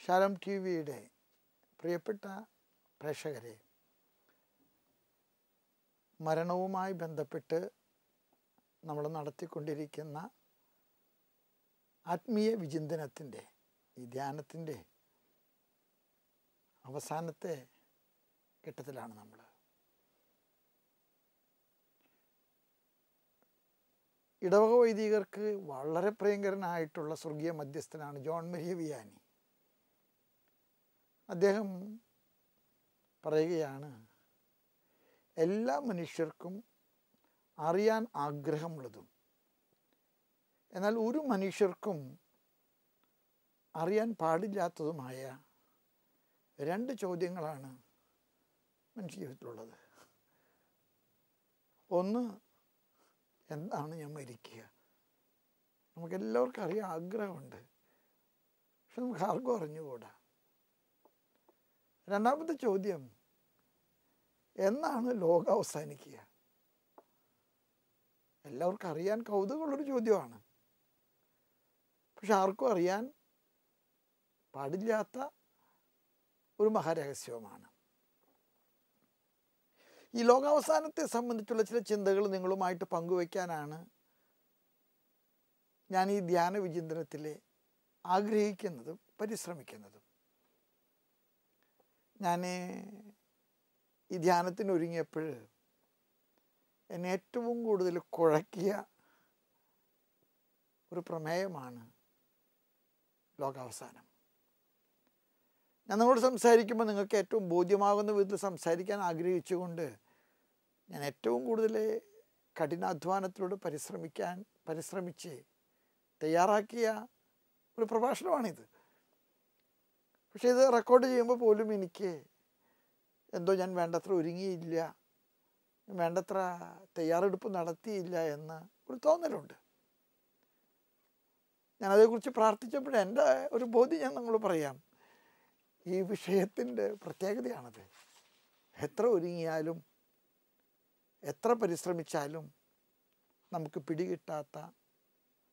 ശാലം T വിയുടെ പ്രിയപ്പെട്ട പ്രേക്ഷകരെ, മരണവുമായി ബന്ധപ്പെട്ട് നമ്മൾ നടത്തിക്കൊണ്ടിരിക്കുന്ന ആത്മീയ വിചിന്തനത്തിൻ്റെ ഈ ധ്യാനത്തിൻ്റെ അവസാനത്തെ ഘട്ടത്തിലാണ് നമ്മൾ. ഇടവക വൈദികർക്ക് വളരെ പ്രിയങ്കരനായിട്ടുള്ള സ്വർഗീയ മധ്യസ്ഥനാണ് ജോൺ മരിയ വിയാനി. അദ്ദേഹം പറയുകയാണ്, എല്ലാ മനുഷ്യർക്കും അറിയാൻ ആഗ്രഹമുള്ളതും എന്നാൽ ഒരു മനുഷ്യർക്കും അറിയാൻ പാടില്ലാത്തതുമായ രണ്ട് ചോദ്യങ്ങളാണ് മനുഷ്യ ജീവിതത്തിലുള്ളത്. ഒന്ന്, എന്താണ് ഞാൻ മരിക്കുക? നമുക്കെല്ലാവർക്കും അറിയാൻ ആഗ്രഹമുണ്ട്, പക്ഷെ നമുക്ക് ആർക്കും അറിഞ്ഞുകൂടാ. രണ്ടാമത്തെ ചോദ്യം, എന്നാണ് ലോകം അവസാനിക്കുക? എല്ലാവർക്കും അറിയാൻ കൗതുകമുള്ളൊരു ചോദ്യമാണ്, പക്ഷെ ആർക്കും അറിയാൻ പാടില്ലാത്ത ഒരു മഹാരഹസ്യവുമാണ്. ഈ ലോകാവസാനത്തെ സംബന്ധിച്ചുള്ള ചില ചിന്തകൾ നിങ്ങളുമായിട്ട് പങ്കുവയ്ക്കാനാണ് ഞാൻ ഈ ധ്യാന വിചിന്തനത്തിൽ ആഗ്രഹിക്കുന്നതും പരിശ്രമിക്കുന്നതും. ഞാൻ ഈ ധ്യാനത്തിന് ഒരുങ്ങിയപ്പോൾ എന്നെ ഏറ്റവും കൂടുതൽ കുഴക്കിയ ഒരു പ്രമേയമാണ് ലോകാവസാനം. ഞാൻ നിങ്ങളോട് സംസാരിക്കുമ്പോൾ നിങ്ങൾക്ക് ഏറ്റവും ബോധ്യമാകുന്ന വിധത്തിൽ സംസാരിക്കാൻ ആഗ്രഹിച്ചുകൊണ്ട് ഞാൻ ഏറ്റവും കൂടുതൽ കഠിനാധ്വാനത്തിലൂടെ പരിശ്രമിച്ച് തയ്യാറാക്കിയ ഒരു പ്രഭാഷണമാണിത്. പക്ഷേ ഇത് റെക്കോർഡ് ചെയ്യുമ്പോൾ പോലും എനിക്ക് എന്തോ ഞാൻ വേണ്ടത്ര ഒരുങ്ങിയില്ല, വേണ്ടത്ര തയ്യാറെടുപ്പ് നടത്തിയില്ല എന്ന് ഒരു തോന്നലുണ്ട്. ഞാനതേക്കുറിച്ച് പ്രാർത്ഥിച്ചപ്പോൾ എൻ്റെ ഒരു ബോധ്യം ഞാൻ നിങ്ങൾ പറയാം. ഈ വിഷയത്തിൻ്റെ പ്രത്യേകതയാണത്. എത്ര ഒരുങ്ങിയാലും എത്ര പരിശ്രമിച്ചാലും നമുക്ക് പിടികിട്ടാത്ത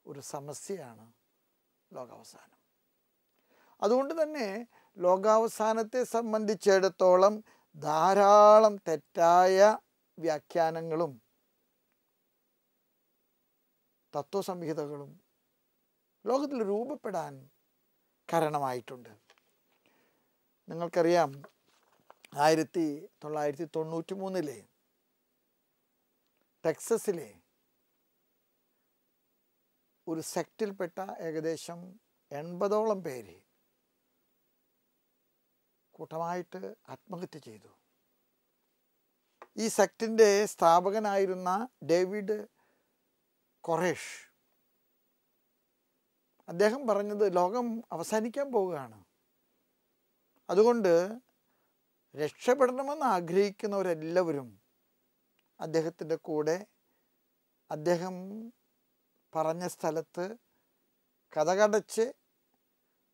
ഒരു സമസ്യയാണ് ലോകാവസാനം. അതുകൊണ്ട് തന്നെ ലോകാവസാനത്തെ സംബന്ധിച്ചിടത്തോളം ധാരാളം തെറ്റായ വ്യാഖ്യാനങ്ങളും തത്വസംഹിതകളും ലോകത്തിൽ രൂപപ്പെടാൻ കാരണമായിട്ടുണ്ട്. നിങ്ങൾക്കറിയാം, 1993 ടെക്സസിലെ ഒരു സെക്റ്റിൽപ്പെട്ട ഏകദേശം 80ഓളം പേര് കൂട്ടമായിട്ട് ആത്മഹത്യ ചെയ്തു. ഈ സെക്റ്റിൻ്റെ സ്ഥാപകനായിരുന്ന ഡേവിഡ് കൊറേഷ് അദ്ദേഹം പറഞ്ഞത്, ലോകം അവസാനിക്കാൻ പോവുകയാണ്, അതുകൊണ്ട് രക്ഷപ്പെടണമെന്ന് ആഗ്രഹിക്കുന്നവരെല്ലാവരും അദ്ദേഹത്തിൻ്റെ കൂടെ അദ്ദേഹം പറഞ്ഞ സ്ഥലത്ത് കതകടച്ച്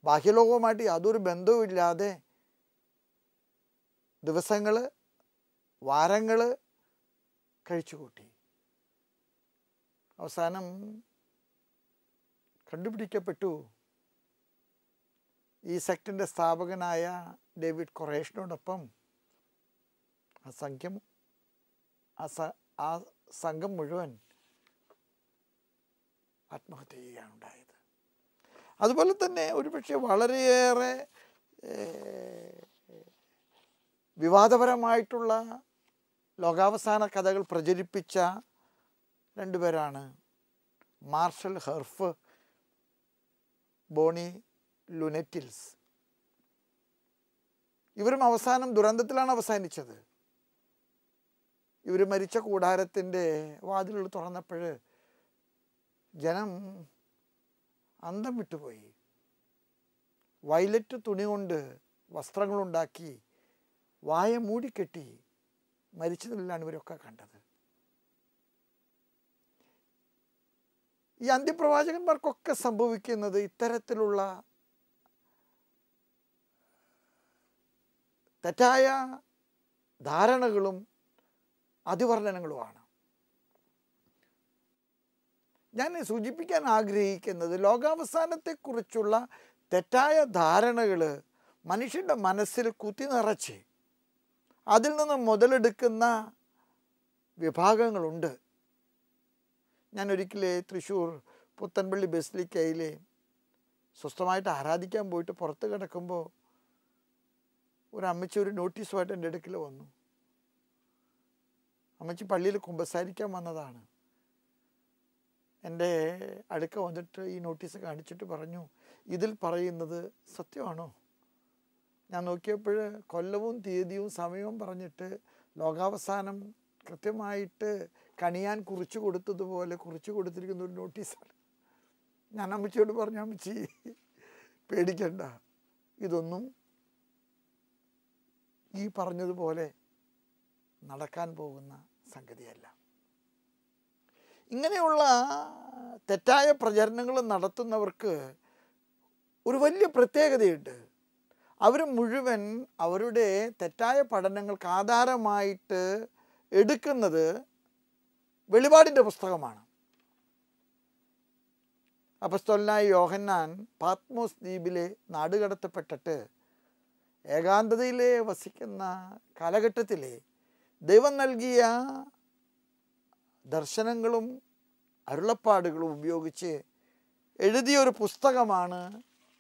ബാഹ്യലോകവുമായിട്ട് യാതൊരു ബന്ധവുമില്ലാതെ ദിവസങ്ങൾ, വാരങ്ങൾ കഴിച്ചുകൂട്ടി. അവസാനം കണ്ടുപിടിക്കപ്പെട്ടു, ഈ സെക്റ്റിൻ്റെ സ്ഥാപകനായ ഡേവിഡ് കൊറേഷിനോടൊപ്പം ആ സംഘം മുഴുവൻ ആത്മഹത്യ ചെയ്യുകയാണ് ഉണ്ടായത്. അതുപോലെ തന്നെ ഒരുപക്ഷെ വളരെയേറെ വിവാദപരമായിട്ടുള്ള ലോകാവസാന കഥകൾ പ്രചരിപ്പിച്ച രണ്ടുപേരാണ് മാർഷൽ ഹെർഫ്, ബോണി ലുനെറ്റിൽസ്. ഇവരും അവസാനം ദുരന്തത്തിലാണ് അവസാനിച്ചത്. ഇവർ മരിച്ച കൂടാരത്തിൻ്റെ വാതിലുകൾ തുറന്നപ്പോൾ ജനം അന്തം വിട്ടുപോയി. വയലറ്റ് തുണി കൊണ്ട് വസ്ത്രങ്ങളുണ്ടാക്കി വായ മൂടിക്കെട്ടി മരിച്ചതിലാണ് ഇവരൊക്കെ കണ്ടത്. ഈ അന്ത്യപ്രവാചകന്മാർക്കൊക്കെ സംഭവിക്കുന്നത് ഇത്തരത്തിലുള്ള തെറ്റായ ധാരണകളും അതിവർണ്ണനങ്ങളുമാണ്. ഞാൻ സൂചിപ്പിക്കാൻ ആഗ്രഹിക്കുന്നത് ലോകാവസാനത്തെക്കുറിച്ചുള്ള തെറ്റായ ധാരണകൾ മനുഷ്യൻ്റെ മനസ്സിൽ കുത്തി നിറച്ച് അതിൽ നിന്ന് മുതലെടുക്കുന്ന വിഭാഗങ്ങളുണ്ട്. ഞാൻ ഒരിക്കൽ തൃശ്ശൂർ പുത്തൻപള്ളി ബസിലിക്കയിൽ സ്വസ്ഥമായിട്ട് ആരാധിക്കാൻ പോയിട്ട് പുറത്ത് കിടക്കുമ്പോൾ ഒരു അമ്മച്ചി ഒരു നോട്ടീസുമായിട്ട് എൻ്റെ അടുക്കൽ വന്നു. അമ്മച്ചി പള്ളിയിൽ കുമ്പസാരിക്കാൻ വന്നതാണ്. എൻ്റെ അടുക്ക വന്നിട്ട് ഈ നോട്ടീസ് കാണിച്ചിട്ട് പറഞ്ഞു, ഇതിൽ പറയുന്നത് സത്യമാണോ? ഞാൻ നോക്കിയപ്പോൾ കൊല്ലവും തീയതിയും സമയവും പറഞ്ഞിട്ട് ലോകാവസാനം കൃത്യമായിട്ട് കണിയാൻ കുറിച്ച് കൊടുത്തതുപോലെ കുറിച്ച് കൊടുത്തിരിക്കുന്ന ഒരു നോട്ടീസാണ്. ഞാൻ അമ്മച്ചിയോട് പറഞ്ഞു, അമ്മച്ചി പേടിക്കണ്ട, ഇതൊന്നും ഈ പറഞ്ഞതുപോലെ നടക്കാൻ പോകുന്ന സംഗതിയല്ല. ഇങ്ങനെയുള്ള തെറ്റായ പ്രചരണങ്ങൾ നടത്തുന്നവർക്ക് ഒരു വലിയ പ്രത്യേകതയുണ്ട്. അവർ മുഴുവൻ അവരുടെ തെറ്റായ പഠനങ്ങൾക്ക് ആധാരമായിട്ട് എടുക്കുന്നത് വെളിപാടിൻ്റെ പുസ്തകമാണ്. അപ്പസ്തോലനായ യോഹന്നാൻ പാത്മോസ് ദ്വീപിലെ നാടുകടത്തപ്പെട്ടിട്ട് ഏകാന്തതയിലെ വസിക്കുന്ന കാലഘട്ടത്തിലെ ദൈവം നൽകിയ ദർശനങ്ങളും അരുളപ്പാടുകളും ഉപയോഗിച്ച് എഴുതിയൊരു പുസ്തകമാണ്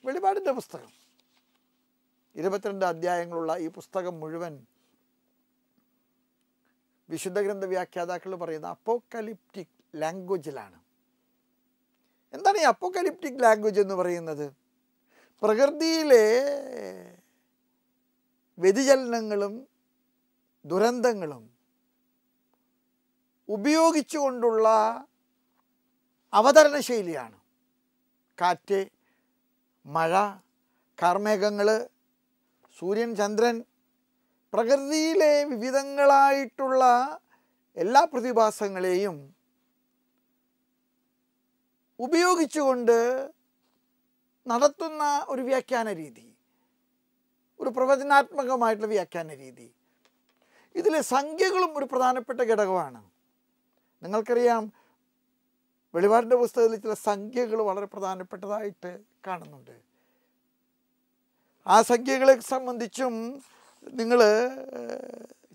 വെളിപാടിൻ്റെ പുസ്തകം. 22 അധ്യായങ്ങളുള്ള ഈ പുസ്തകം മുഴുവൻ വിശുദ്ധ ഗ്രന്ഥ വ്യാഖ്യാതാക്കൾ പറയുന്ന അപ്പോക്കലിപ്റ്റിക് ലാംഗ്വേജിലാണ്. എന്താണ് ഈ അപ്പോക്കലിപ്റ്റിക് ലാംഗ്വേജ് എന്ന് പറയുന്നത്? പ്രകൃതിയിലെ വ്യതിചലനങ്ങളും ദുരന്തങ്ങളും ഉപയോഗിച്ചുകൊണ്ടുള്ള അവതരണ ശൈലിയാണ്. കാറ്റ്, മഴ, കാർമേഘങ്ങൾ, സൂര്യൻ, ചന്ദ്രൻ, പ്രകൃതിയിലെ വിവിധങ്ങളായിട്ടുള്ള എല്ലാ പ്രതിഭാസങ്ങളെയും ഉപയോഗിച്ചുകൊണ്ട് നടത്തുന്ന ഒരു വ്യാഖ്യാന രീതി, ഒരു പ്രവചനാത്മകമായിട്ടുള്ള വ്യാഖ്യാന രീതി. ഇതിലെ സംഖ്യകളും ഒരു പ്രധാനപ്പെട്ട ഘടകമാണ്. നിങ്ങൾക്കറിയാം, വെളിപാടിൻ്റെ പുസ്തകത്തിൽ ചില സംഖ്യകൾ വളരെ പ്രധാനപ്പെട്ടതായിട്ട് കാണുന്നുണ്ട്. ആ സംഖ്യകളെ സംബന്ധിച്ചും നിങ്ങൾ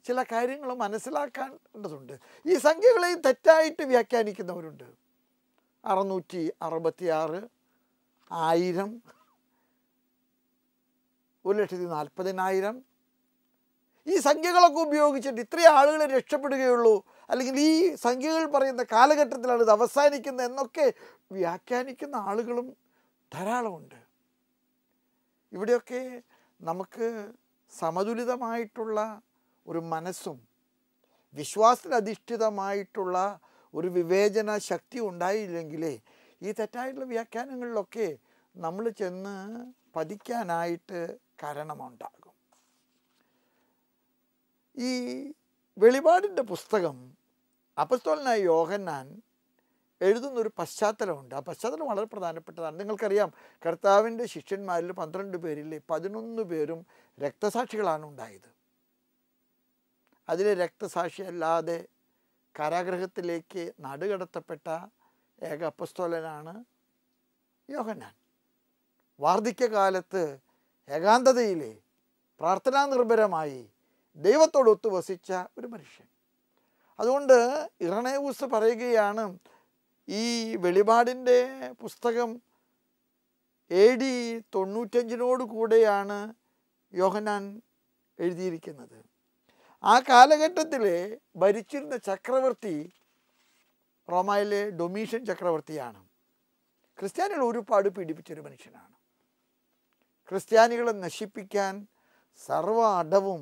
ചില കാര്യങ്ങൾ മനസ്സിലാക്കേണ്ടതുണ്ട്. ഈ സംഖ്യകളെ തെറ്റായിട്ട് വ്യാഖ്യാനിക്കുന്നവരുണ്ട്. 666, 1000, 1,40,000 ഈ സംഖ്യകളൊക്കെ ഉപയോഗിച്ചിട്ട് ഇത്രയും ആളുകൾ രക്ഷപ്പെടുകയുള്ളൂ, അല്ലെങ്കിൽ ഈ സംഖ്യകൾ പറയുന്ന കാലഘട്ടത്തിലാണ് ഇത് അവസാനിക്കുന്നത് എന്നൊക്കെ വ്യാഖ്യാനിക്കുന്ന ആളുകളും ധാരാളമുണ്ട്. ഇവിടെയൊക്കെ നമുക്ക് സമതുലിതമായിട്ടുള്ള ഒരു മനസ്സും വിശ്വാസത്തിലധിഷ്ഠിതമായിട്ടുള്ള ഒരു വിവേചന ശക്തി ഉണ്ടായില്ലെങ്കിലേ ഈ തെറ്റായിട്ടുള്ള വ്യാഖ്യാനങ്ങളിലൊക്കെ നമ്മൾ ചെന്ന് പതിക്കാനായിട്ട് കാരണമുണ്ടാകും. ഈ വെളിപാടിൻ്റെ പുസ്തകം അപ്പസ്തോലനായ യോഹന്നാൻ എഴുതുന്നൊരു പശ്ചാത്തലമുണ്ട്. ആ പശ്ചാത്തലം വളരെ പ്രധാനപ്പെട്ടതാണ്. നിങ്ങൾക്കറിയാം, കർത്താവിൻ്റെ ശിഷ്യന്മാരിൽ 12 പേരിൽ 11 പേരും രക്തസാക്ഷികളാണ് ഉണ്ടായത്. അതിലെ രക്തസാക്ഷിയല്ലാതെ കാരാഗൃഹത്തിലേക്ക് നാടുകടത്തപ്പെട്ട ഏക അപ്പസ്തോലനാണ് യോഹന്നാൻ. വാർദ്ധക്യകാലത്ത് ഏകാന്തതയിലെ പ്രാർത്ഥനാ നിർഭരമായി ദൈവത്തോട് ഒത്തുവസിച്ച ഒരു മനുഷ്യൻ. അതുകൊണ്ട് ഇറണേവൂസ് പറയുകയാണ്, ഈ വെളിപാടിൻ്റെ പുസ്തകം AD 95 കൂടെയാണ് യോഹന്നാൻ എഴുതിയിരിക്കുന്നത്. ആ കാലഘട്ടത്തിൽ ഭരിച്ചിരുന്ന ചക്രവർത്തി റോമയിലെ ഡൊമീഷ്യൻ ചക്രവർത്തിയാണ്. ക്രിസ്ത്യാനികൾ ഒരുപാട് പീഡിപ്പിച്ചൊരു മനുഷ്യനാണ്. ക്രിസ്ത്യാനികളെ നശിപ്പിക്കാൻ സർവ്വ അടവും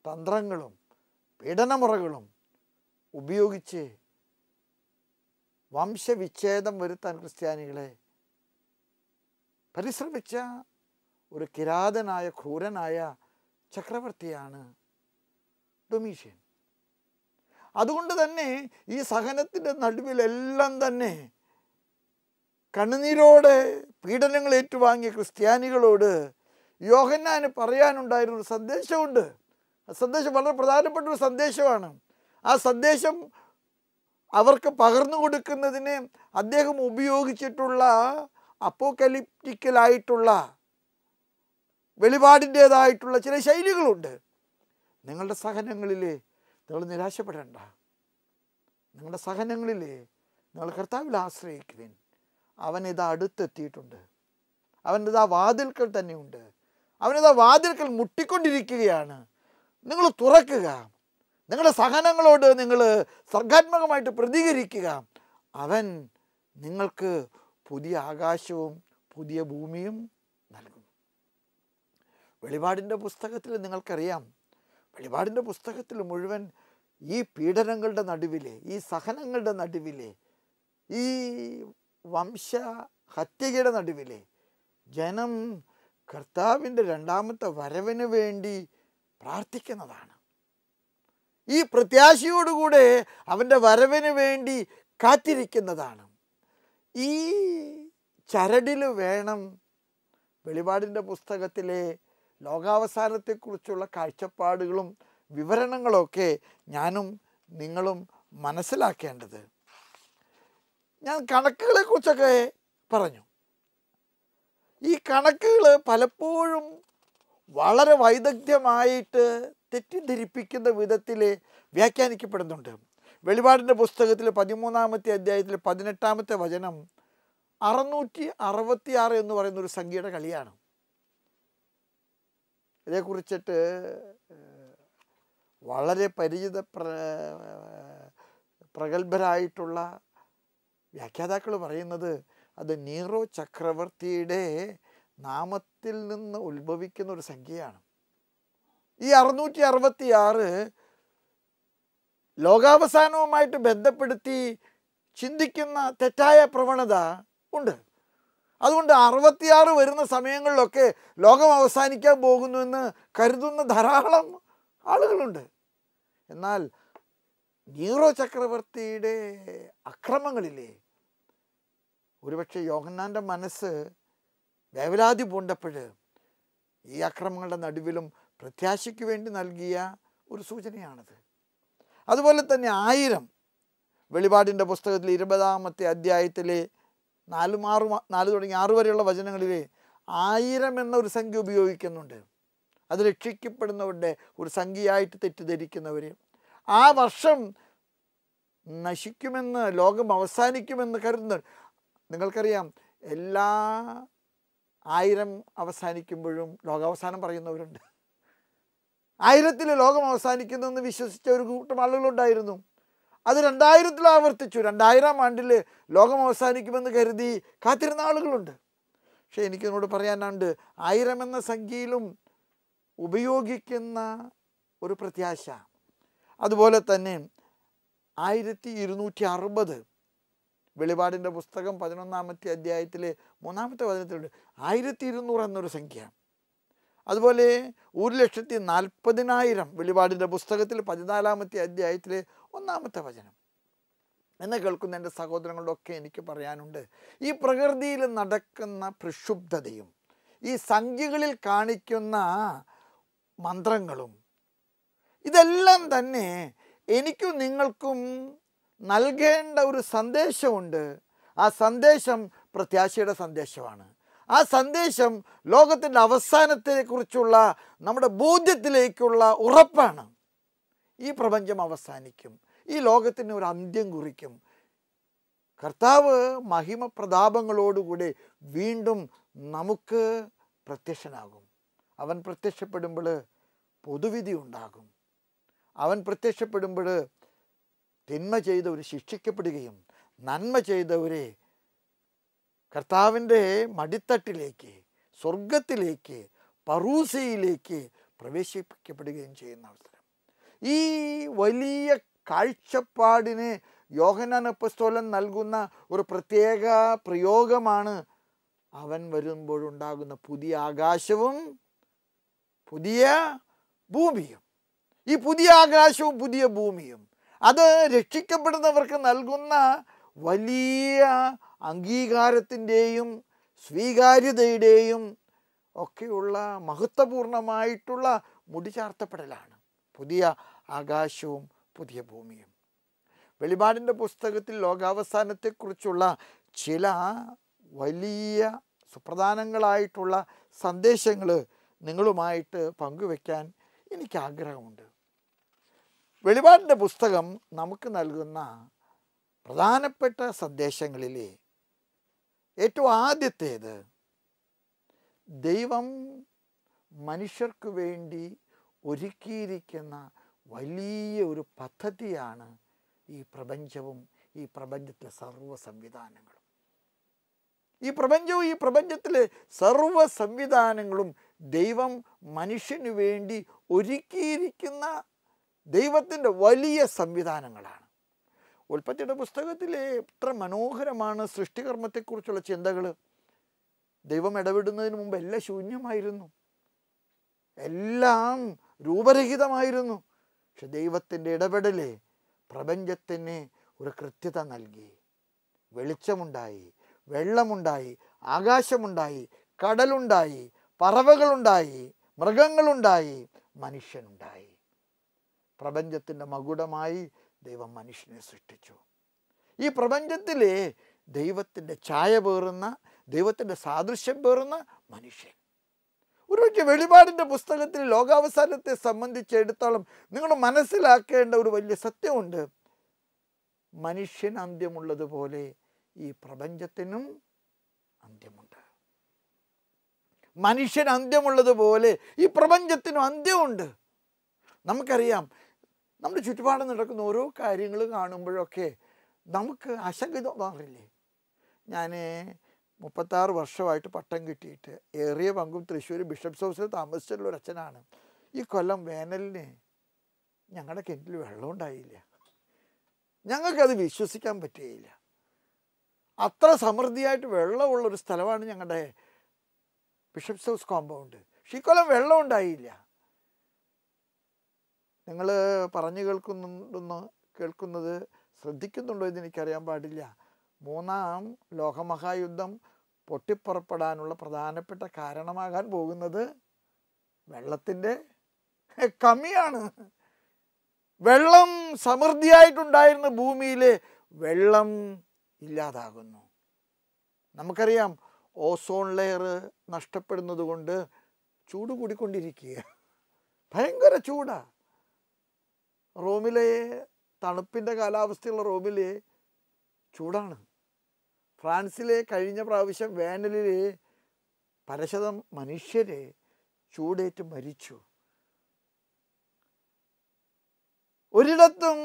തന്ത്രങ്ങളും പീഡനമുറകളും ഉപയോഗിച്ച് വംശവിച്ഛേദം വരുത്താൻ ക്രിസ്ത്യാനികളെ പരിശ്രമിച്ച ഒരു കിരാതനായ ക്രൂരനായ ചക്രവർത്തിയാണ് ഡൊമീഷ്യൻ. അതുകൊണ്ട് തന്നെ ഈ സഹനത്തിൻ്റെ നടുവിലെല്ലാം തന്നെ കണ്ണുനീരോടെ പീഡനങ്ങൾ ഏറ്റുവാങ്ങിയ ക്രിസ്ത്യാനികളോട് യോഹന്നാന് പറയാനുണ്ടായിരുന്നൊരു സന്ദേശമുണ്ട്. ആ സന്ദേശം വളരെ പ്രധാനപ്പെട്ട ഒരു സന്ദേശമാണ്. ആ സന്ദേശം അവർക്ക് പകർന്നു കൊടുക്കുന്നതിന് അദ്ദേഹം ഉപയോഗിച്ചിട്ടുള്ള അപ്പോക്കലിപ്റ്റിക്കലായിട്ടുള്ള വെളിപാടിൻ്റേതായിട്ടുള്ള ചില ശൈലികളുണ്ട്. നിങ്ങളുടെ സഹനങ്ങളിൽ നിങ്ങൾ നിരാശപ്പെടേണ്ട. നിങ്ങളുടെ സഹനങ്ങളിൽ നിങ്ങൾ കർത്താവിൽ ആശ്രയിക്കുവിൻ. അവനിതാ അടുത്തെത്തിയിട്ടുണ്ട്. അവനിതാ വാതിൽക്കൽ തന്നെയുണ്ട്. അവനിതാ വാതിൽക്കൽ മുട്ടിക്കൊണ്ടിരിക്കുകയാണ്. നിങ്ങൾ തുറക്കുക. നിങ്ങളുടെ സഹനങ്ങളോട് നിങ്ങൾ സർഗാത്മകമായിട്ട് പ്രതികരിക്കുക. അവൻ നിങ്ങൾക്ക് പുതിയ ആകാശവും പുതിയ ഭൂമിയും നൽകും. വെളിപാടിൻ്റെ പുസ്തകത്തിൽ നിങ്ങൾക്കറിയാം, വെളിപാടിൻ്റെ പുസ്തകത്തിൽ മുഴുവൻ ഈ പീഡനങ്ങളുടെ നടുവിലെ, ഈ സഹനങ്ങളുടെ നടുവിലെ, ഈ വംശഹത്യയുടെ നടുവിലെ ജനം കർത്താവിൻ്റെ രണ്ടാമത്തെ വരവിന് വേണ്ടി പ്രാർത്ഥിക്കുന്നതാണ്. ഈ പ്രത്യാശയോടുകൂടെ അവൻ്റെ വരവിന് വേണ്ടി കാത്തിരിക്കുന്നതാണ്. ഈ ചരടിൽ വേണം വെളിപാടിൻ്റെ പുസ്തകത്തിലെ ലോകാവസാനത്തെക്കുറിച്ചുള്ള കാഴ്ചപ്പാടുകളും വിവരണങ്ങളൊക്കെ ഞാനും നിങ്ങളും മനസ്സിലാക്കേണ്ടത്. ഞാൻ കണക്കുകളെക്കുറിച്ചൊക്കെ പറഞ്ഞു. ഈ കണക്കുകൾ പലപ്പോഴും വളരെ വൈദഗ്ധ്യമായിട്ട് തെറ്റിദ്ധരിപ്പിക്കുന്ന വിധത്തിൽ വ്യാഖ്യാനിക്കപ്പെടുന്നുണ്ട്. വെളിപാടിൻ്റെ പുസ്തകത്തിൽ 13-ാമത്തെ അധ്യായത്തിൽ 18-ാമത്തെ വചനം 666 എന്ന് പറയുന്നൊരു സംഖ്യയുടെ കളിയാണ്. ഇതേക്കുറിച്ചിട്ട് വളരെ പ്രഗത്ഭരായിട്ടുള്ള വ്യാഖ്യാതാക്കൾ പറയുന്നത് അത് നീറോ ചക്രവർത്തിയുടെ നാമത്തിൽ നിന്ന് ഉത്ഭവിക്കുന്ന ഒരു സംഖ്യയാണ്. ഈ 666 ലോകാവസാനവുമായിട്ട് ബന്ധപ്പെടുത്തി ചിന്തിക്കുന്ന തെറ്റായ പ്രവണത ഉണ്ട്. അതുകൊണ്ട് 66 വരുന്ന സമയങ്ങളിലൊക്കെ ലോകം അവസാനിക്കാൻ പോകുന്നുവെന്ന് കരുതുന്ന ധാരാളം ആളുകളുണ്ട്. എന്നാൽ നീറോ ചക്രവർത്തിയുടെ അക്രമങ്ങളിലെ ഒരുപക്ഷെ യോഹന്നാൻ്റെ മനസ്സ് വേവലാതി പൂണ്ടപ്പോൾ ഈ അക്രമങ്ങളുടെ നടുവിലും പ്രത്യാശയ്ക്ക് വേണ്ടി നൽകിയ ഒരു സൂചനയാണത്. അതുപോലെ തന്നെ 1000 വെളിപാടിൻ്റെ പുസ്തകത്തിൽ 20-ാമത്തെ അധ്യായത്തിലെ 4 തുടങ്ങി 6 വരെയുള്ള വചനങ്ങളിൽ 1000 എന്ന ഒരു സംഖ്യ ഉപയോഗിക്കുന്നുണ്ട്. അത് രക്ഷിക്കപ്പെടുന്നവരുടെ ഒരു സംഖ്യയായിട്ട് തെറ്റിദ്ധരിക്കുന്നവർ, ആ വർഷം നശിക്കുമെന്ന്, ലോകം അവസാനിക്കുമെന്ന് കരുതുന്നവർ. നിങ്ങൾക്കറിയാം, എല്ലാ 1000 അവസാനിക്കുമ്പോഴും ലോകാവസാനം പറയുന്നവരുണ്ട്. 1000-ൽ ലോകം അവസാനിക്കുന്നെന്ന് വിശ്വസിച്ച ഒരു കൂട്ടം ആളുകളുണ്ടായിരുന്നു. അത് 2000-ൽ ആവർത്തിച്ചു. 2000-ാം ആണ്ടിൽ ലോകം അവസാനിക്കുമെന്ന് കരുതി കാത്തിരുന്ന ആളുകളുണ്ട്. പക്ഷേ എനിക്കിതിനോട് പറയാനുണ്ട്, 1000 എന്ന സംഖ്യയിലും ഉപയോഗിക്കുന്ന ഒരു പ്രത്യാശ. അതുപോലെ തന്നെ 1260 വെളിപാടിൻ്റെ പുസ്തകം 11-ാമത്തെ അധ്യായത്തിലെ 3-ാമത്തെ വചനത്തിലുണ്ട് 1200 എന്നൊരു സംഖ്യ. അതുപോലെ 1,40,000 വെളിപാടിൻ്റെ പുസ്തകത്തിൽ 14-ാമത്തെ അധ്യായത്തിലെ 1-ാമത്തെ വചനം. എന്നെ കേൾക്കുന്ന എൻ്റെ സഹോദരങ്ങളൊക്കെ എനിക്ക് പറയാനുണ്ട്, ഈ പ്രകൃതിയിൽ നടക്കുന്ന പ്രക്ഷുബ്ധതയും ഈ സംഖ്യകളിൽ കാണിക്കുന്ന മന്ത്രങ്ങളും ഇതെല്ലാം തന്നെ എനിക്കും നിങ്ങൾക്കും നൽകേണ്ട ഒരു സന്ദേശമുണ്ട്. ആ സന്ദേശം പ്രത്യാശയുടെ സന്ദേശമാണ്. ആ സന്ദേശം ലോകത്തിൻ്റെ അവസാനത്തെക്കുറിച്ചുള്ള നമ്മുടെ ബോധ്യത്തിലേക്കുള്ള ഉറപ്പാണ്. ഈ പ്രപഞ്ചം അവസാനിക്കും, ഈ ലോകത്തിന് ഒരു അന്ത്യം കുറിക്കും. കർത്താവ് മഹിമ പ്രതാപങ്ങളോടുകൂടി വീണ്ടും നമുക്ക് പ്രത്യക്ഷനാകും. അവൻ പ്രത്യക്ഷപ്പെടുമ്പോൾ പൊതുവിധി ഉണ്ടാകും. അവൻ പ്രത്യക്ഷപ്പെടുമ്പോൾ തിന്മ ചെയ്തവർ ശിക്ഷിക്കപ്പെടുകയും നന്മ ചെയ്തവരെ കർത്താവിൻ്റെ മടിത്തട്ടിലേക്ക്, സ്വർഗത്തിലേക്ക്, പറൂസയിലേക്ക് പ്രവേശിപ്പിക്കപ്പെടുകയും ചെയ്യുന്ന അവസരം. ഈ വലിയ കാഴ്ചപ്പാടിന് യോഹന്നാൻ അപ്പോസ്തലൻ നൽകുന്ന ഒരു പ്രത്യേക പ്രയോഗമാണ് അവൻ വരുമ്പോഴുണ്ടാകുന്ന പുതിയ ആകാശവും പുതിയ ഭൂമിയും. ഈ പുതിയ ആകാശവും പുതിയ ഭൂമിയും അത് രക്ഷിക്കപ്പെടുന്നവർക്ക് നൽകുന്ന വലിയ അംഗീകാരത്തിൻ്റെയും സ്വീകാര്യതയുടെയും ഒക്കെയുള്ള മഹത്വപൂർണമായിട്ടുള്ള മുടിചാർത്തപ്പെടലാണ് പുതിയ ആകാശവും പുതിയ ഭൂമിയും. വെളിപാടിൻ്റെ പുസ്തകത്തിൽ ലോകാവസാനത്തെക്കുറിച്ചുള്ള ചില വലിയ സുപ്രധാനങ്ങളായിട്ടുള്ള സന്ദേശങ്ങൾ നിങ്ങളുമായിട്ട് പങ്കുവെക്കാൻ എനിക്ക് ആഗ്രഹമുണ്ട്. വെളിപാടിൻ്റെ പുസ്തകം നമുക്ക് നൽകുന്ന പ്രധാനപ്പെട്ട സന്ദേശങ്ങളിലെ ഏറ്റവും ആദ്യത്തേത്, ദൈവം മനുഷ്യർക്ക് വേണ്ടി ഒരുക്കിയിരിക്കുന്ന വലിയ ഒരു പദ്ധതിയാണ് ഈ പ്രപഞ്ചവും ഈ പ്രപഞ്ചത്തിലെ സർവ്വ സംവിധാനങ്ങളും. ഈ പ്രപഞ്ചവും ഈ പ്രപഞ്ചത്തിലെ സർവ്വ സംവിധാനങ്ങളും ദൈവം മനുഷ്യന് വേണ്ടി ഒരുക്കിയിരിക്കുന്ന ദൈവത്തിൻ്റെ വലിയ സംവിധാനങ്ങളാണ്. ഉൽപ്പത്തിയുടെ പുസ്തകത്തിലെ എത്ര മനോഹരമാണ് സൃഷ്ടികർമ്മത്തെക്കുറിച്ചുള്ള ചിന്തകൾ. ദൈവം ഇടപെടുന്നതിന് മുമ്പ് എല്ലാം ശൂന്യമായിരുന്നു, എല്ലാം രൂപരഹിതമായിരുന്നു. പക്ഷെ ദൈവത്തിൻ്റെ ഇടപെടൽ പ്രപഞ്ചത്തിന് ഒരു കൃത്യത നൽകി. വെളിച്ചമുണ്ടായി, വെള്ളമുണ്ടായി, ആകാശമുണ്ടായി, കടലുണ്ടായി, പറവകളുണ്ടായി, മൃഗങ്ങളുണ്ടായി, മനുഷ്യനുണ്ടായി. പ്രപഞ്ചത്തിൻ്റെ മകുടമായി ദൈവം മനുഷ്യനെ സൃഷ്ടിച്ചു. ഈ പ്രപഞ്ചത്തിലെ ദൈവത്തിൻ്റെ ഛായ പേറുന്ന, ദൈവത്തിൻ്റെ സാദൃശ്യം പേറുന്ന മനുഷ്യൻ. ഒരു വെളിപാടിൻ്റെ പുസ്തകത്തിൽ ലോകാവസാനത്തെ സംബന്ധിച്ചിടത്തോളം നിങ്ങൾ മനസ്സിലാക്കേണ്ട ഒരു വലിയ സത്യമുണ്ട്. മനുഷ്യൻ അന്ത്യമുള്ളതുപോലെ ഈ പ്രപഞ്ചത്തിനും അന്ത്യമുണ്ട്. മനുഷ്യൻ അന്ത്യമുള്ളതുപോലെ ഈ പ്രപഞ്ചത്തിനും അന്ത്യമുണ്ട്. നമുക്കറിയാം, നമ്മുടെ ചുറ്റുപാടും നടക്കുന്ന ഓരോ കാര്യങ്ങൾ കാണുമ്പോഴൊക്കെ നമുക്ക് ആശങ്ക തോന്നാറില്ലേ? ഞാൻ 36 വർഷമായിട്ട് പട്ടം കിട്ടിയിട്ട് ഏറിയ പങ്കും തൃശ്ശൂർ ബിഷപ്സ് ഹൗസിൽ താമസിച്ചിട്ടുള്ള ഒരു അച്ഛനാണ്. ഈ കൊല്ലം വേനലിന് ഞങ്ങളുടെ കിണറ്റിൽ വെള്ളം ഉണ്ടായില്ല. ഞങ്ങൾക്കത് വിശ്വസിക്കാൻ പറ്റുകയില്ല. അത്ര സമൃദ്ധിയായിട്ട് വെള്ളമുള്ളൊരു സ്ഥലമാണ് ഞങ്ങളുടെ ബിഷപ്സ് ഹൗസ് കോമ്പൗണ്ട്. പക്ഷേ ഈ കൊല്ലം വെള്ളം ഉണ്ടായില്ല. നിങ്ങൾ പറഞ്ഞു കേൾക്കുന്നത് ശ്രദ്ധിക്കുന്നുണ്ടോ എന്ന് എനിക്കറിയാൻ പാടില്ല. 3ാം ലോകമഹായുദ്ധം പൊട്ടിപ്പുറപ്പെടാനുള്ള പ്രധാനപ്പെട്ട കാരണമാകാൻ പോകുന്നത് വെള്ളത്തിൻ്റെ കമ്മിയാണ്. വെള്ളം സമൃദ്ധിയായിട്ടുണ്ടായിരുന്ന ഭൂമിയിൽ വെള്ളം ഇല്ലാതാകുന്നു. നമുക്കറിയാം, ഓസോൺ ലെയർ നഷ്ടപ്പെടുന്നത് കൊണ്ട് ചൂട് കൂടിക്കൊണ്ടിരിക്കുക. ഭയങ്കര ചൂടാ. റോമിലെ തണുപ്പിൻ്റെ കാലാവസ്ഥയുള്ള റോമിലെ ചൂടാണ്. ഫ്രാൻസിലെ കഴിഞ്ഞ പ്രാവശ്യം വേനലിൽ പലശതം മനുഷ്യരെ ചൂടേറ്റ് മരിച്ചു. ഒരിടത്തും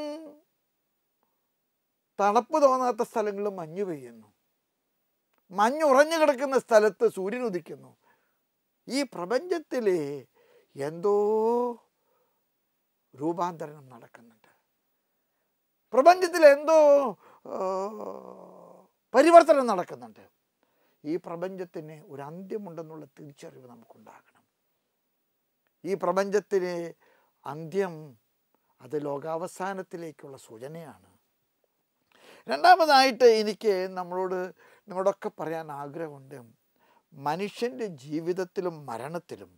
തണുപ്പ് തോന്നാത്ത സ്ഥലങ്ങളിൽ മഞ്ഞ് പെയ്യുന്നു. മഞ്ഞ് ഉറഞ്ഞു കിടക്കുന്ന സ്ഥലത്ത് സൂര്യൻ ഉദിക്കുന്നു. ഈ പ്രപഞ്ചത്തിൽ എന്തോ രൂപാന്തരണം നടക്കുന്നുണ്ട്. പ്രപഞ്ചത്തിൽ എന്തോ പരിവർത്തനം നടക്കുന്നുണ്ട്. ഈ പ്രപഞ്ചത്തിന് ഒരു അന്ത്യമുണ്ടെന്നുള്ള തിരിച്ചറിവ് നമുക്കുണ്ടാകണം. ഈ പ്രപഞ്ചത്തിന് അന്ത്യം അത് ലോകാവസാനത്തിലേക്കുള്ള സൂചനയാണ്. രണ്ടാമതായിട്ട് എനിക്ക് നിങ്ങളോടൊക്കെ പറയാൻ ആഗ്രഹമുണ്ട്. മനുഷ്യൻ്റെ ജീവിതത്തിലും മരണത്തിലും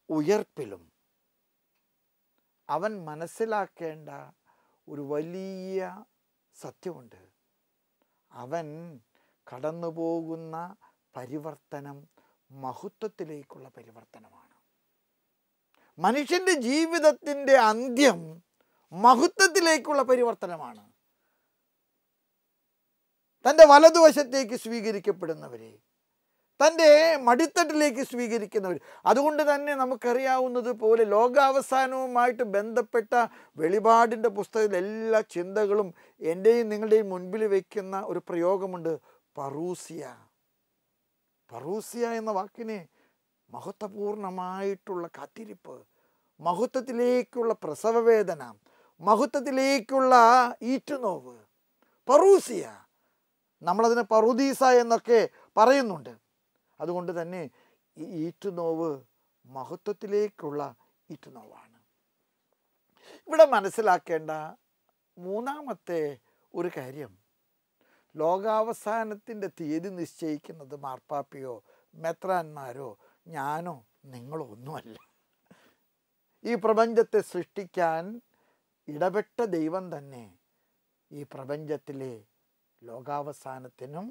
ഉയർപ്പിലും അവൻ മനസ്സിലാക്കേണ്ട ഒരു വലിയ സത്യമുണ്ട്. അവൻ കടന്നു പോകുന്ന പരിവർത്തനം മഹത്വത്തിലേക്കുള്ള പരിവർത്തനമാണ്. മനുഷ്യൻ്റെ ജീവിതത്തിൻ്റെ അന്ത്യം മഹത്വത്തിലേക്കുള്ള പരിവർത്തനമാണ്. തൻ്റെ വലതുവശത്തേക്ക് സ്വീകരിക്കപ്പെടുന്നവരെ, തൻ്റെ മടിത്തട്ടിലേക്ക് സ്വീകരിക്കുന്നവർ. അതുകൊണ്ട് തന്നെ നമുക്കറിയാവുന്നത് പോലെ ലോകാവസാനവുമായിട്ട് ബന്ധപ്പെട്ട വെളിപാടിൻ്റെ പുസ്തകത്തിൽ എല്ലാ ചിന്തകളും എൻ്റെയും നിങ്ങളുടെയും മുൻപിൽ വയ്ക്കുന്ന ഒരു പ്രയോഗമുണ്ട്, പറൂസിയ. പറൂസിയ എന്ന വാക്കിന് മഹത്വപൂർണമായിട്ടുള്ള കാത്തിരിപ്പ്, മഹത്വത്തിലേക്കുള്ള പ്രസവവേദന, മഹത്വത്തിലേക്കുള്ള ഈറ്റുനോവ്. പറൂസിയ, നമ്മളതിനെ പറുദീസ എന്നൊക്കെ പറയുന്നുണ്ട്. അതുകൊണ്ട് തന്നെ ഈ ഈറ്റുനോവ് മഹത്വത്തിലേക്കുള്ള ഈറ്റുനോവാണ്. ഇവിടെ മനസ്സിലാക്കേണ്ട മൂന്നാമത്തെ ഒരു കാര്യം, ലോകാവസാനത്തിൻ്റെ തീയതി നിശ്ചയിക്കുന്നത് മാർപ്പാപ്പയോ മെത്രാന്മാരോ ഞാനോ നിങ്ങളോ ഒന്നുമല്ല. ഈ പ്രപഞ്ചത്തെ സൃഷ്ടിക്കാൻ ഇടപെട്ട ദൈവം തന്നെ ഈ പ്രപഞ്ചത്തിലെ ലോകാവസാനത്തിനും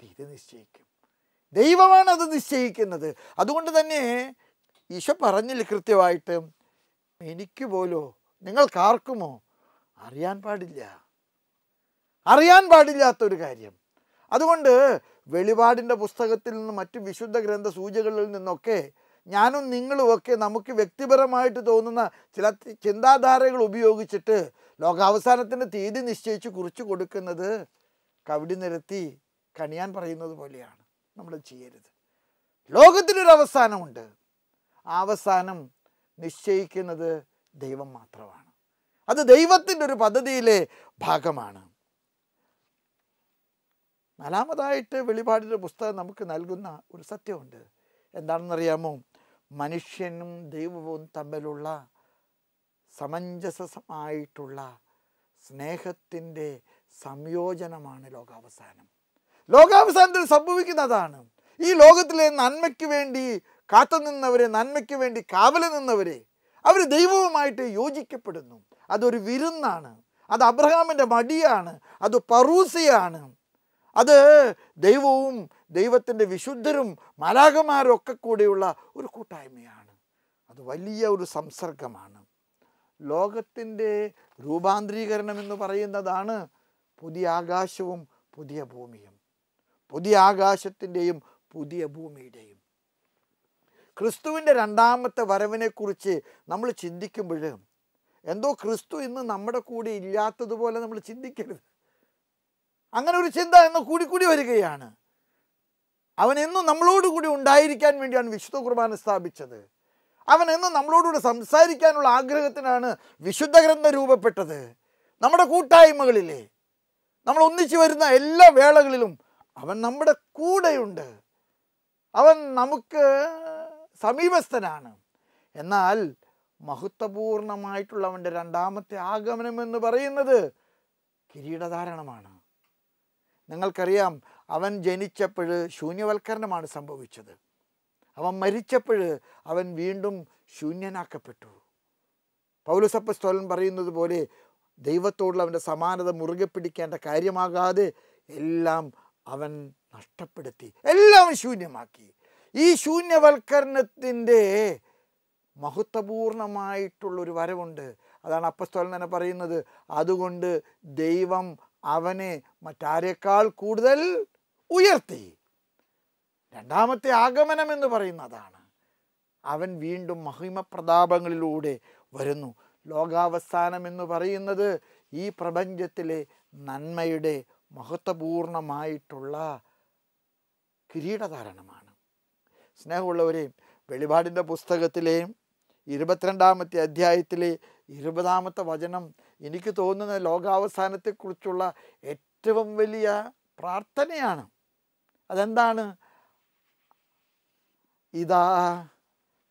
തീയതി നിശ്ചയിക്കും. ദൈവമാണ് അത് നിശ്ചയിക്കുന്നത്. അതുകൊണ്ട് തന്നെ ഈശോ പറഞ്ഞില്ല കൃത്യമായിട്ട്, എനിക്ക് പോലോ നിങ്ങൾക്കാർക്കുമോ അറിയാൻ പാടില്ലാത്തൊരു കാര്യം. അതുകൊണ്ട് വെളിപാടിൻ്റെ പുസ്തകത്തിൽ നിന്ന് മറ്റു വിശുദ്ധ ഗ്രന്ഥ സൂചകളിൽ നിന്നൊക്കെ ഞാനും നിങ്ങളുമൊക്കെ നമുക്ക് വ്യക്തിപരമായിട്ട് തോന്നുന്ന ചില ചിന്താധാരകൾ ഉപയോഗിച്ചിട്ട് ലോകാവസാനത്തിൻ്റെ തീയതി നിശ്ചയിച്ച് കുറിച്ച് കൊടുക്കുന്നത് കവിടി നിരത്തി കണിയാൻ പറയുന്നത് പോലെയാണ്. നമ്മൾ ചെയ്യരുത്. ലോകത്തിനൊരു അവസാനമുണ്ട്. ആ അവസാനം നിശ്ചയിക്കുന്നത് ദൈവം മാത്രമാണ്. അത് ദൈവത്തിൻ്റെ ഒരു പദ്ധതിയിലെ ഭാഗമാണ്. നാലാമതായിട്ട് വെളിപാടിൻ്റെ പുസ്തകം നമുക്ക് നൽകുന്ന ഒരു സത്യമുണ്ട്. എന്താണെന്നറിയാമോ? മനുഷ്യനും ദൈവവും തമ്മിലുള്ള സമഞ്ജസമായിട്ടുള്ള സ്നേഹത്തിൻ്റെ സംയോജനമാണ് ലോകാവസാനം. ലോകാവസാനത്തിൽ സംഭവിക്കുന്നതാണ്. ഈ ലോകത്തിലെ നന്മയ്ക്ക് വേണ്ടി കാത്തുനിന്നവരെ, നന്മയ്ക്ക് വേണ്ടി കാവൽ നിന്നവരെ, അവർ ദൈവവുമായിട്ട് യോജിക്കപ്പെടുന്നു. അതൊരു വിരുന്നാണ്. അത് അബ്രഹാമിൻ്റെ മടിയാണ്. അത് പറൂസിയാണ്. അത് ദൈവവും ദൈവത്തിൻ്റെ വിശുദ്ധരും മാലാഖമാരും ഒക്കെ കൂടെയുള്ള ഒരു കൂട്ടായ്മയാണ്. അത് വലിയ ഒരു സംസർഗമാണ്. ലോകത്തിൻ്റെ രൂപാന്തരീകരണം എന്ന് പറയുന്നതാണ് പുതിയ ആകാശവും പുതിയ ഭൂമിയും. പുതിയ ആകാശത്തിൻ്റെയും പുതിയ ഭൂമിയുടെയും. ക്രിസ്തുവിൻ്റെ രണ്ടാമത്തെ വരവിനെക്കുറിച്ച് നമ്മൾ ചിന്തിക്കുമ്പോൾ എന്തോ ക്രിസ്തു ഇന്ന് നമ്മുടെ കൂടെ ഇല്ലാത്തതുപോലെ നമ്മൾ ചിന്തിക്കരുത്. അങ്ങനെ ഒരു ചിന്ത എന്ന് കൂടി വരികയാണ്. അവൻ എന്നും നമ്മളോടുകൂടി ഉണ്ടായിരിക്കാൻ വേണ്ടിയാണ് വിശുദ്ധ കുർബാന സ്ഥാപിച്ചത്. അവൻ എന്നും നമ്മളോടുകൂടി സംസാരിക്കാനുള്ള ആഗ്രഹത്തിനാണ് വിശുദ്ധ ഗ്രന്ഥം രൂപപ്പെട്ടത്. നമ്മുടെ കൂട്ടായ്മകളിലെ നമ്മൾ ഒന്നിച്ചു വരുന്ന എല്ലാ വേളകളിലും അവൻ നമ്മുടെ കൂടെയുണ്ട്. അവൻ നമുക്ക് സമീപസ്ഥനാണ്. എന്നാൽ മഹത്വപൂർണമായിട്ടുള്ള അവൻ്റെ രണ്ടാമത്തെ ആഗമനം എന്ന് പറയുന്നത് കിരീടധാരണമാണ്. നിങ്ങൾക്കറിയാം, അവൻ ജനിച്ചപ്പോൾ ശൂന്യവൽക്കരണമാണ് സംഭവിച്ചത്. അവൻ മരിച്ചപ്പോൾ അവൻ വീണ്ടും ശൂന്യനാക്കപ്പെട്ടു. പൗലോസ് അപ്പോസ്തലൻ പറയുന്നത് പോലെ ദൈവത്തോടുള്ള അവൻ്റെ സമാനത മുറുകെ പിടിക്കേണ്ട കാര്യമാകാതെ എല്ലാം അവൻ നഷ്ടപ്പെടുത്തി, എല്ലാം ശൂന്യമാക്കി. ഈ ശൂന്യവൽക്കരണത്തിൻ്റെ മഹത്വപൂർണമായിട്ടുള്ളൊരു വരവുണ്ട്. അതാണ് അപ്പോസ്തലൻ തന്നെ പറയുന്നത്, അതുകൊണ്ട് ദൈവം അവനെ മറ്റാരേക്കാൾ കൂടുതൽ ഉയർത്തി. രണ്ടാമത്തെ ആഗമനം എന്ന് പറയുന്നതാണ്. അവൻ വീണ്ടും മഹിമപ്രതാപങ്ങളിലൂടെ വരുന്നു. ലോകാവസാനം എന്ന് പറയുന്നത് ഈ പ്രപഞ്ചത്തിലെ നന്മയുടെ മഹത്വപൂർണമായിട്ടുള്ള കിരീടധാരണമാണ്. സ്നേഹമുള്ളവരെ, വെളിപാടിൻ്റെ പുസ്തകത്തിലെ 22-ാമത്തെ അധ്യായത്തിലെ 20-ാമത്തെ വചനം എനിക്ക് തോന്നുന്ന ലോകാവസാനത്തെക്കുറിച്ചുള്ള ഏറ്റവും വലിയ പ്രാർത്ഥനയാണ്. അതെന്താണ്? ഇതാ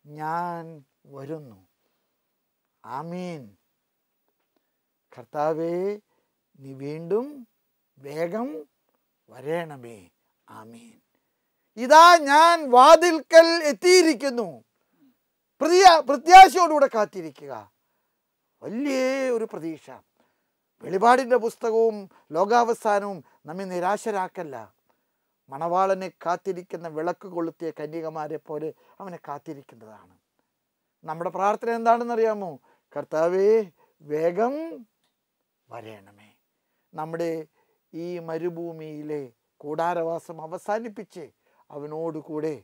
ഞാൻ വരുന്നു. ആമീൻ. കർത്താവേ, നീ വീണ്ടും വേഗം വരേണമേ. ആമീൻ. ഇതാ ഞാൻ വാതിൽക്കൽ എത്തിയിരിക്കുന്നു. പ്രത്യാശയോടുകൂടെ കാത്തിരിക്കുക. വലിയ ഒരു പ്രതീക്ഷ. വെളിപാടിൻ്റെ പുസ്തകവും ലോകാവസാനവും നമ്മെ നിരാശരാക്കല്ല. മണവാളനെ കാത്തിരിക്കുന്ന വിളക്ക് കൊളുത്തിയ കന്യകമാരെ പോലെ അവനെ കാത്തിരിക്കുന്നതാണ്. നമ്മുടെ പ്രാർത്ഥന എന്താണെന്നറിയാമോ? കർത്താവേ, വേഗം വരേണമേ. നമ്മുടെ ഈ മരുഭൂമിയിലെ കൂടാരവാസം അവസാനിപ്പിച്ച് അവനോടുകൂടെ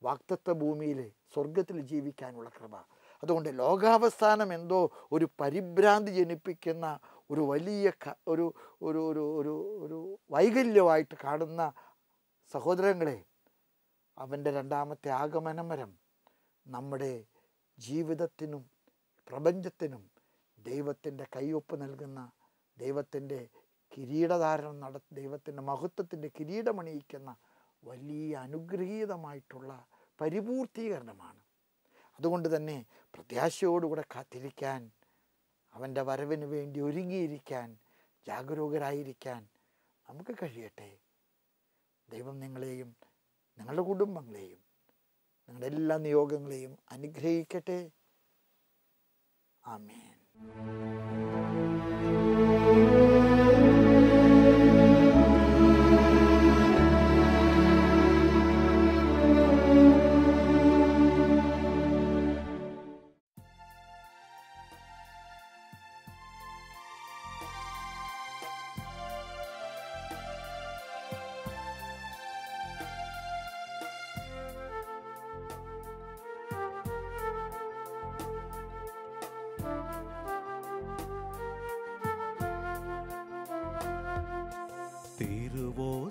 വാഗ്ദത്ത ഭൂമിയിൽ സ്വർഗത്തിൽ ജീവിക്കാനുള്ള കൃപ. അതുകൊണ്ട് ലോകാവസാനം എന്തോ ഒരു പരിഭ്രാന്തി ജനിപ്പിക്കുന്ന ഒരു വലിയ ഒരു ഒരു ഒരു ഒരു ഒരു വൈകല്യമായിട്ട് കാണുന്ന സഹോദരങ്ങളെ, അവൻ്റെ രണ്ടാമത്തെ ആഗമനം വരം നമ്മുടെ ജീവിതത്തിനും പ്രപഞ്ചത്തിനും ദൈവത്തിൻ്റെ കയ്യൊപ്പ് നൽകുന്ന, ദൈവത്തിൻ്റെ കിരീടധാരണം ദൈവത്തിൻ്റെ മഹത്വത്തിൻ്റെ കിരീടമണിയിക്കുന്ന വലിയ അനുഗ്രഹീതമായിട്ടുള്ള പരിപൂർത്തീകരണമാണ്. അതുകൊണ്ട് തന്നെ പ്രത്യാശയോടുകൂടെ കാത്തിരിക്കാൻ, അവൻ്റെ വരവിന് വേണ്ടി ഒരുങ്ങിയിരിക്കാൻ, ജാഗരൂകരായിരിക്കാൻ നമുക്ക് കഴിയട്ടെ. ദൈവം നിങ്ങളെയും നിങ്ങളുടെ കുടുംബങ്ങളെയും നിങ്ങളുടെ എല്ലാ നിയോഗങ്ങളെയും അനുഗ്രഹിക്കട്ടെ. ആമേൻ.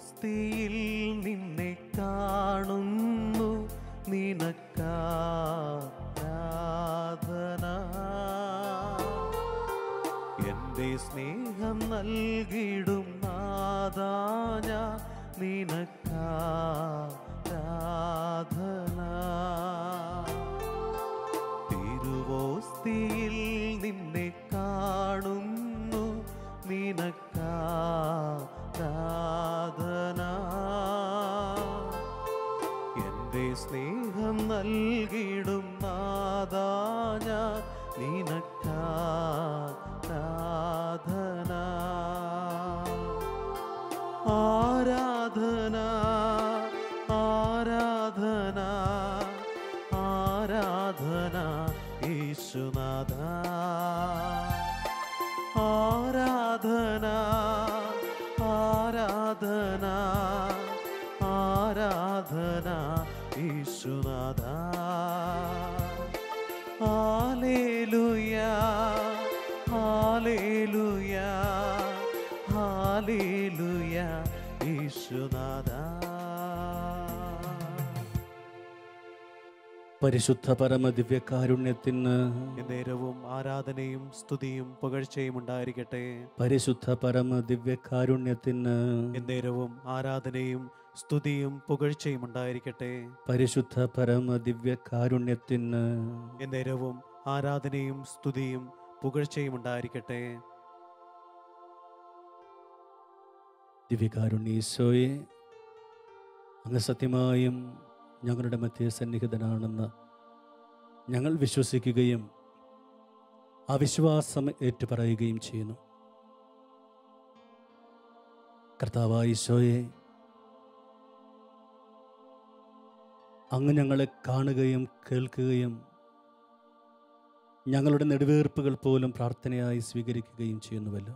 തിരുവോസ്തിയിൽ നിന്നെ കാണുന്നു, നിനക്കാരാധന. എൻ്റെ സ്നേഹം നൽകിടും നാഥാ, ഞാൻ നിനക്കാരാധന. തിരുവോസ്തിയിൽ നിന്നെ കാണുന്നു, നിനക്കാരാധന. എൻ്റെ സ്നേഹം നൽകിടും നാഥാ, ഞാൻ നിനക്കാരാധന. ആരാധന ആരാധന ആരാധന യേശുനാഥ. ആരാധന ആരാധന ആരാധന യേശുനാഥ. ഹല്ലേലൂയ ഹല്ലേലൂയ ഹല്ലേലൂയ യേശുനാഥ. പരിശുദ്ധ പരമദിവ്യകാരുണ്യത്തിന് നേരവും ആരാധനയും സ്തുതിയും പുകഴ്ചയും ഉണ്ടായിരിക്കട്ടെ. പരിശുദ്ധ പരമദിവ്യകാരുണ്യത്തിന് നേരവും ആരാധനയും സ്തുതിയും പുകഴ്ചയും ഉണ്ടായിരിക്കട്ടെ. പരിശുദ്ധ പരമദിവ്യകാരുണ്യത്തിന് നേരവും ആരാധനയും സ്തുതിയും പുകഴ്ചയും ഉണ്ടായിരിക്കട്ടെ. ദിവ്യകാരുണ്യ അങ്ങ് സത്യമായും ഞങ്ങളുടെ മധ്യ സന്നിഹിതനാണെന്ന് ഞങ്ങൾ വിശ്വസിക്കുകയും ആ വിശ്വാസം ഏറ്റുപറയുകയും ചെയ്യുന്നു. കർത്താവായ ഈശോയെ, അങ്ങ് ഞങ്ങളെ കാണുകയും കേൾക്കുകയും ഞങ്ങളുടെ നെടുവീർപ്പുകൾ പോലും പ്രാർത്ഥനയായി സ്വീകരിക്കുകയും ചെയ്യുന്നുവല്ലോ.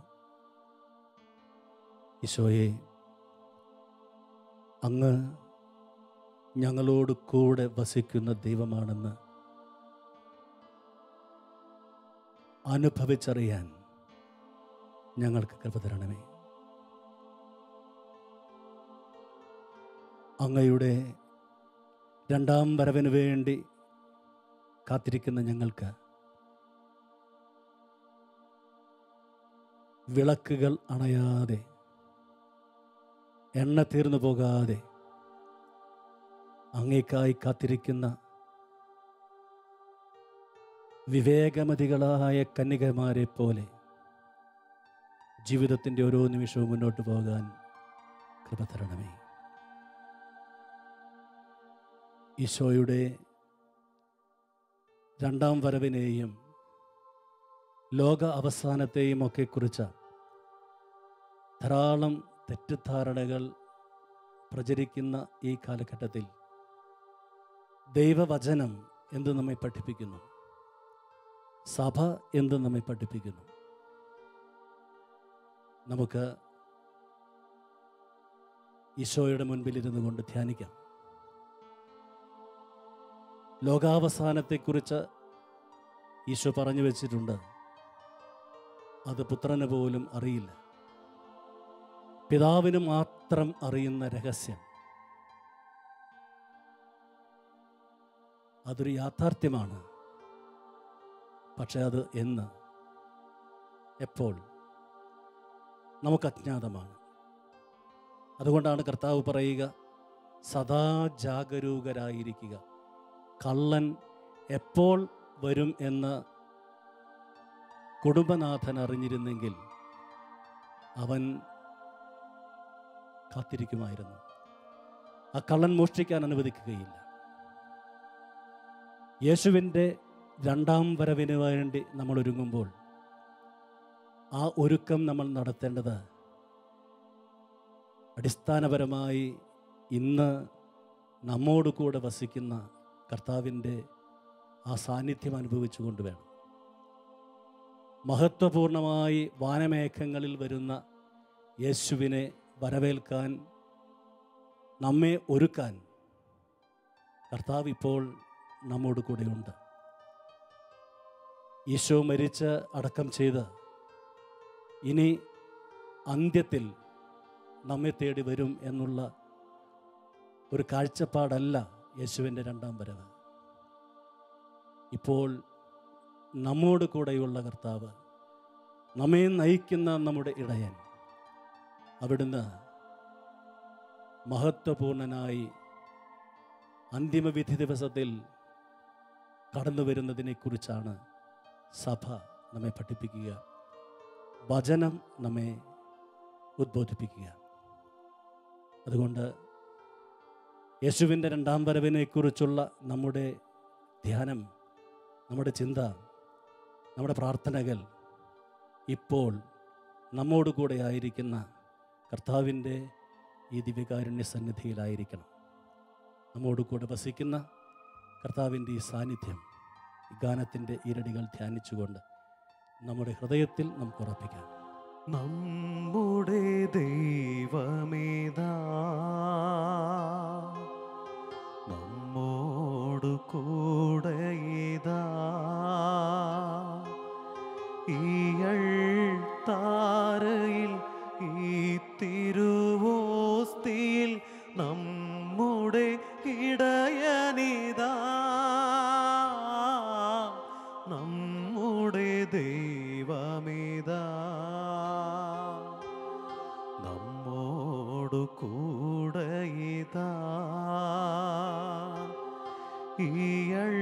ഈശോയെ, അങ്ങ് ഞങ്ങളോട് കൂടെ വസിക്കുന്ന ദൈവമാണെന്ന് അനുഭവിച്ചറിയാൻ ഞങ്ങൾക്ക് കൃപ തരണമേ. അങ്ങയുടെ രണ്ടാം വരവിന് വേണ്ടി കാത്തിരിക്കുന്ന ഞങ്ങൾക്ക് വിളക്കുകൾ അണയാതെ, എണ്ണ തീർന്നു പോകാതെ അങ്ങേക്കായി കാത്തിരിക്കുന്ന വിവേകമതികളായ കന്യകമാരെ പോലെ ജീവിതത്തിൻ്റെ ഓരോ നിമിഷവും മുന്നോട്ട് പോകാൻ കൃപ തരണമേ. ഈശോയുടെ രണ്ടാം വരവിനെയും ലോക അവസാനത്തെയും ഒക്കെ കുറിച്ച് ധാരാളം തെറ്റിദ്ധാരണകൾ പ്രചരിക്കുന്ന ഈ കാലഘട്ടത്തിൽ ദൈവവചനം എന്ത് നമ്മെ പഠിപ്പിക്കുന്നു? സഭ എന്ത് നമ്മെ പഠിപ്പിക്കുന്നു? നമുക്ക് ഈശോയുടെ മുൻപിലിരുന്നു കൊണ്ട് ധ്യാനിക്കാം. ലോകാവസാനത്തെക്കുറിച്ച് ഈശോ പറഞ്ഞു വച്ചിട്ടുണ്ട്. അത് പുത്രന് പോലും അറിയില്ല. പിതാവിന് മാത്രം അറിയുന്ന രഹസ്യം. അതൊരു യാഥാർത്ഥ്യമാണ്. പക്ഷെ അത് എന്ന്, എപ്പോൾ നമുക്ക് അജ്ഞാതമാണ്. അതുകൊണ്ടാണ് കർത്താവ് പറയുക, സദാ ജാഗരൂകരായിരിക്കുക. കള്ളൻ എപ്പോൾ വരും എന്ന് കുടുംബനാഥൻ അറിഞ്ഞിരുന്നെങ്കിൽ അവൻ കാത്തിരിക്കുമായിരുന്നു. ആ കള്ളൻ മോഷ്ടിക്കാൻ അനുവദിക്കുകയില്ല. യേശുവിൻ്റെ രണ്ടാം വരവിന് വേണ്ടി നമ്മൾ ഒരുങ്ങുമ്പോൾ ആ ഒരുക്കം നമ്മൾ നടത്തേണ്ടത് അടിസ്ഥാനപരമായി ഇന്ന് നമ്മോട് കൂടെ വസിക്കുന്ന കർത്താവിൻ്റെ ആ സാന്നിധ്യം അനുഭവിച്ചുകൊണ്ട് വേണം. മഹത്വപൂർണമായി വാനമേഘങ്ങളിൽ വരുന്ന യേശുവിനെ വരവേൽക്കാൻ, നമ്മെ ഒരുക്കാൻ കർത്താവ് ഇപ്പോൾ നമ്മോട് കൂടെയുണ്ട്. ഈശോ മരിച്ച് അടക്കം ചെയ്ത് ഇനി അന്ത്യത്തിൽ നമ്മെ തേടി വരും എന്നുള്ള ഒരു കാഴ്ചപ്പാടല്ല യേശുവിൻ്റെ രണ്ടാം വരവ്. ഇപ്പോൾ നമ്മോട് കൂടെയുള്ള കർത്താവ്, നമ്മെ നയിക്കുന്ന നമ്മുടെ ഇടയൻ, അവിടുന്ന് മഹത്വപൂർണനായി അന്തിമവിധി ദിവസത്തിൽ കടന്നു വരുന്നതിനെക്കുറിച്ചാണ് സഭ നമ്മെ പഠിപ്പിക്കുക, വചനം നമ്മെ ഉദ്ബോധിപ്പിക്കുക. അതുകൊണ്ട് യേശുവിൻ്റെ രണ്ടാം വരവിനെക്കുറിച്ചുള്ള നമ്മുടെ ധ്യാനം, നമ്മുടെ ചിന്ത, നമ്മുടെ പ്രാർത്ഥനകൾ ഇപ്പോൾ നമ്മോട് കൂടെ ആയിരിക്കുന്ന കർത്താവിൻ്റെ ഈ ദിവ്യകാരുണ്യ സന്നിധിയിലായിരിക്കണം. നമ്മോട് കൂടെ വസിക്കുന്ന കർത്താവിൻ്റെ ഈ സാന്നിധ്യം, ഈ ഗാനത്തിൻ്റെ ഈരടികൾ ധ്യാനിച്ചുകൊണ്ട് നമ്മുടെ ഹൃദയത്തിൽ നമുക്ക് ഉറപ്പിക്കാം. നമ്മുടെ ദൈവമേതാ, നമ്മോടു കൂടെയിതാ, ഈയൾ താരയിൽ ഈ തിരുവോസ്തിയിൽ നമ്മുടെ ഇടയനിതാ, നമ്മുടെ ദൈവമേതാ, നമ്മോടു കൂടെയിതാ, ഈയൾ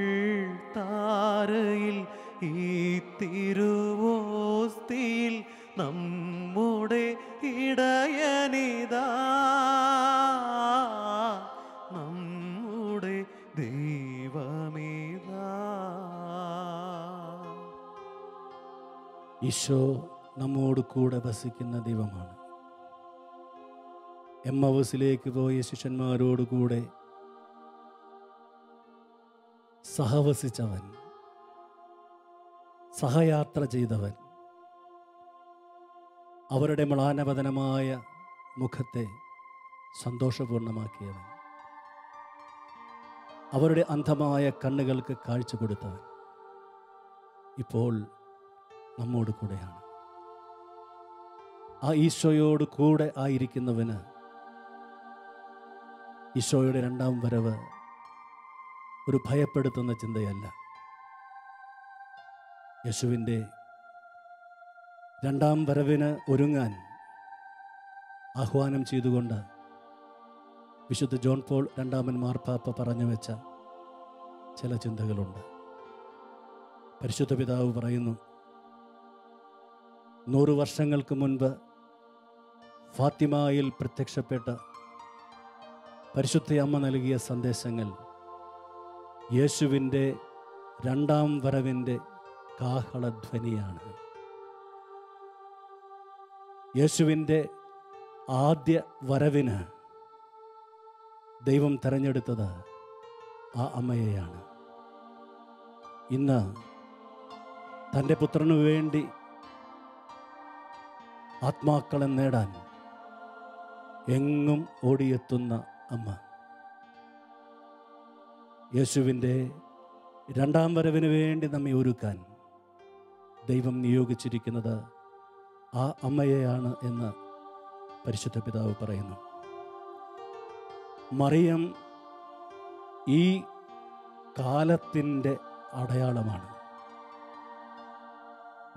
താരയിൽ ഈ തിരുവോസ്തിയിൽ നമ്മുടെ ഇടയനിതാ, നമ്മുടെ ദൈവമേതാ. ഈശോ നമ്മോട് കൂടെ വസിക്കുന്ന ദൈവമാണ്. എമ്മൗസിലേക്ക് പോയ ശിഷ്യന്മാരോടുകൂടെ സഹവസിച്ചവൻ, സഹയാത്ര ചെയ്തവൻ, അവരുടെ മ്ലാനവദനമായ മുഖത്തെ സന്തോഷപൂർണ്ണമാക്കിയവൻ, അവരുടെ അന്ധമായ കണ്ണുകൾക്ക് കാഴ്ച കൊടുത്തവൻ ഇപ്പോൾ നമ്മോട് കൂടെയാണ്. ആ ഈശോയോട് കൂടെ ആയിരിക്കുന്നവന് ഈശോയുടെ രണ്ടാം വരവ് ഒരു ഭയപ്പെടുത്തുന്ന ചിന്തയല്ല. യേശുവിൻ്റെ രണ്ടാം വരവിന് ഒരുങ്ങാൻ ആഹ്വാനം ചെയ്തുകൊണ്ട് വിശുദ്ധ ജോൺ പോൾ രണ്ടാമൻ മാർപ്പാപ്പ പറഞ്ഞു വെച്ച ചില ചിന്തകളുണ്ട്. പരിശുദ്ധ പിതാവ് പറയുന്നു, 100 വർഷങ്ങൾക്ക് മുൻപ് ഫാത്തിമയിൽ പ്രത്യക്ഷപ്പെട്ട പരിശുദ്ധ അമ്മ നൽകിയ സന്ദേശങ്ങൾ യേശുവിൻ്റെ രണ്ടാം വരവിൻ്റെ കാഹളധ്വനിയാണ്. യേശുവിൻ്റെ ആദ്യ വരവിന് ദൈവം തെരഞ്ഞെടുത്തത് ആ അമ്മയെയാണ്. ഇന്ന് തൻ്റെ പുത്രനു വേണ്ടി ആത്മാക്കളെ നേടാൻ എങ്ങും ഓടിയെത്തുന്ന അമ്മ, യേശുവിൻ്റെ രണ്ടാം വരവിന് വേണ്ടി നമ്മെ ഒരുക്കാൻ ദൈവം നിയോഗിച്ചിരിക്കുന്നത് ആ അമ്മയെയാണ് എന്ന് പരിശുദ്ധ പിതാവ് പറയുന്നു. മറിയം ഈ കാലത്തിൻ്റെ അടയാളമാണ്.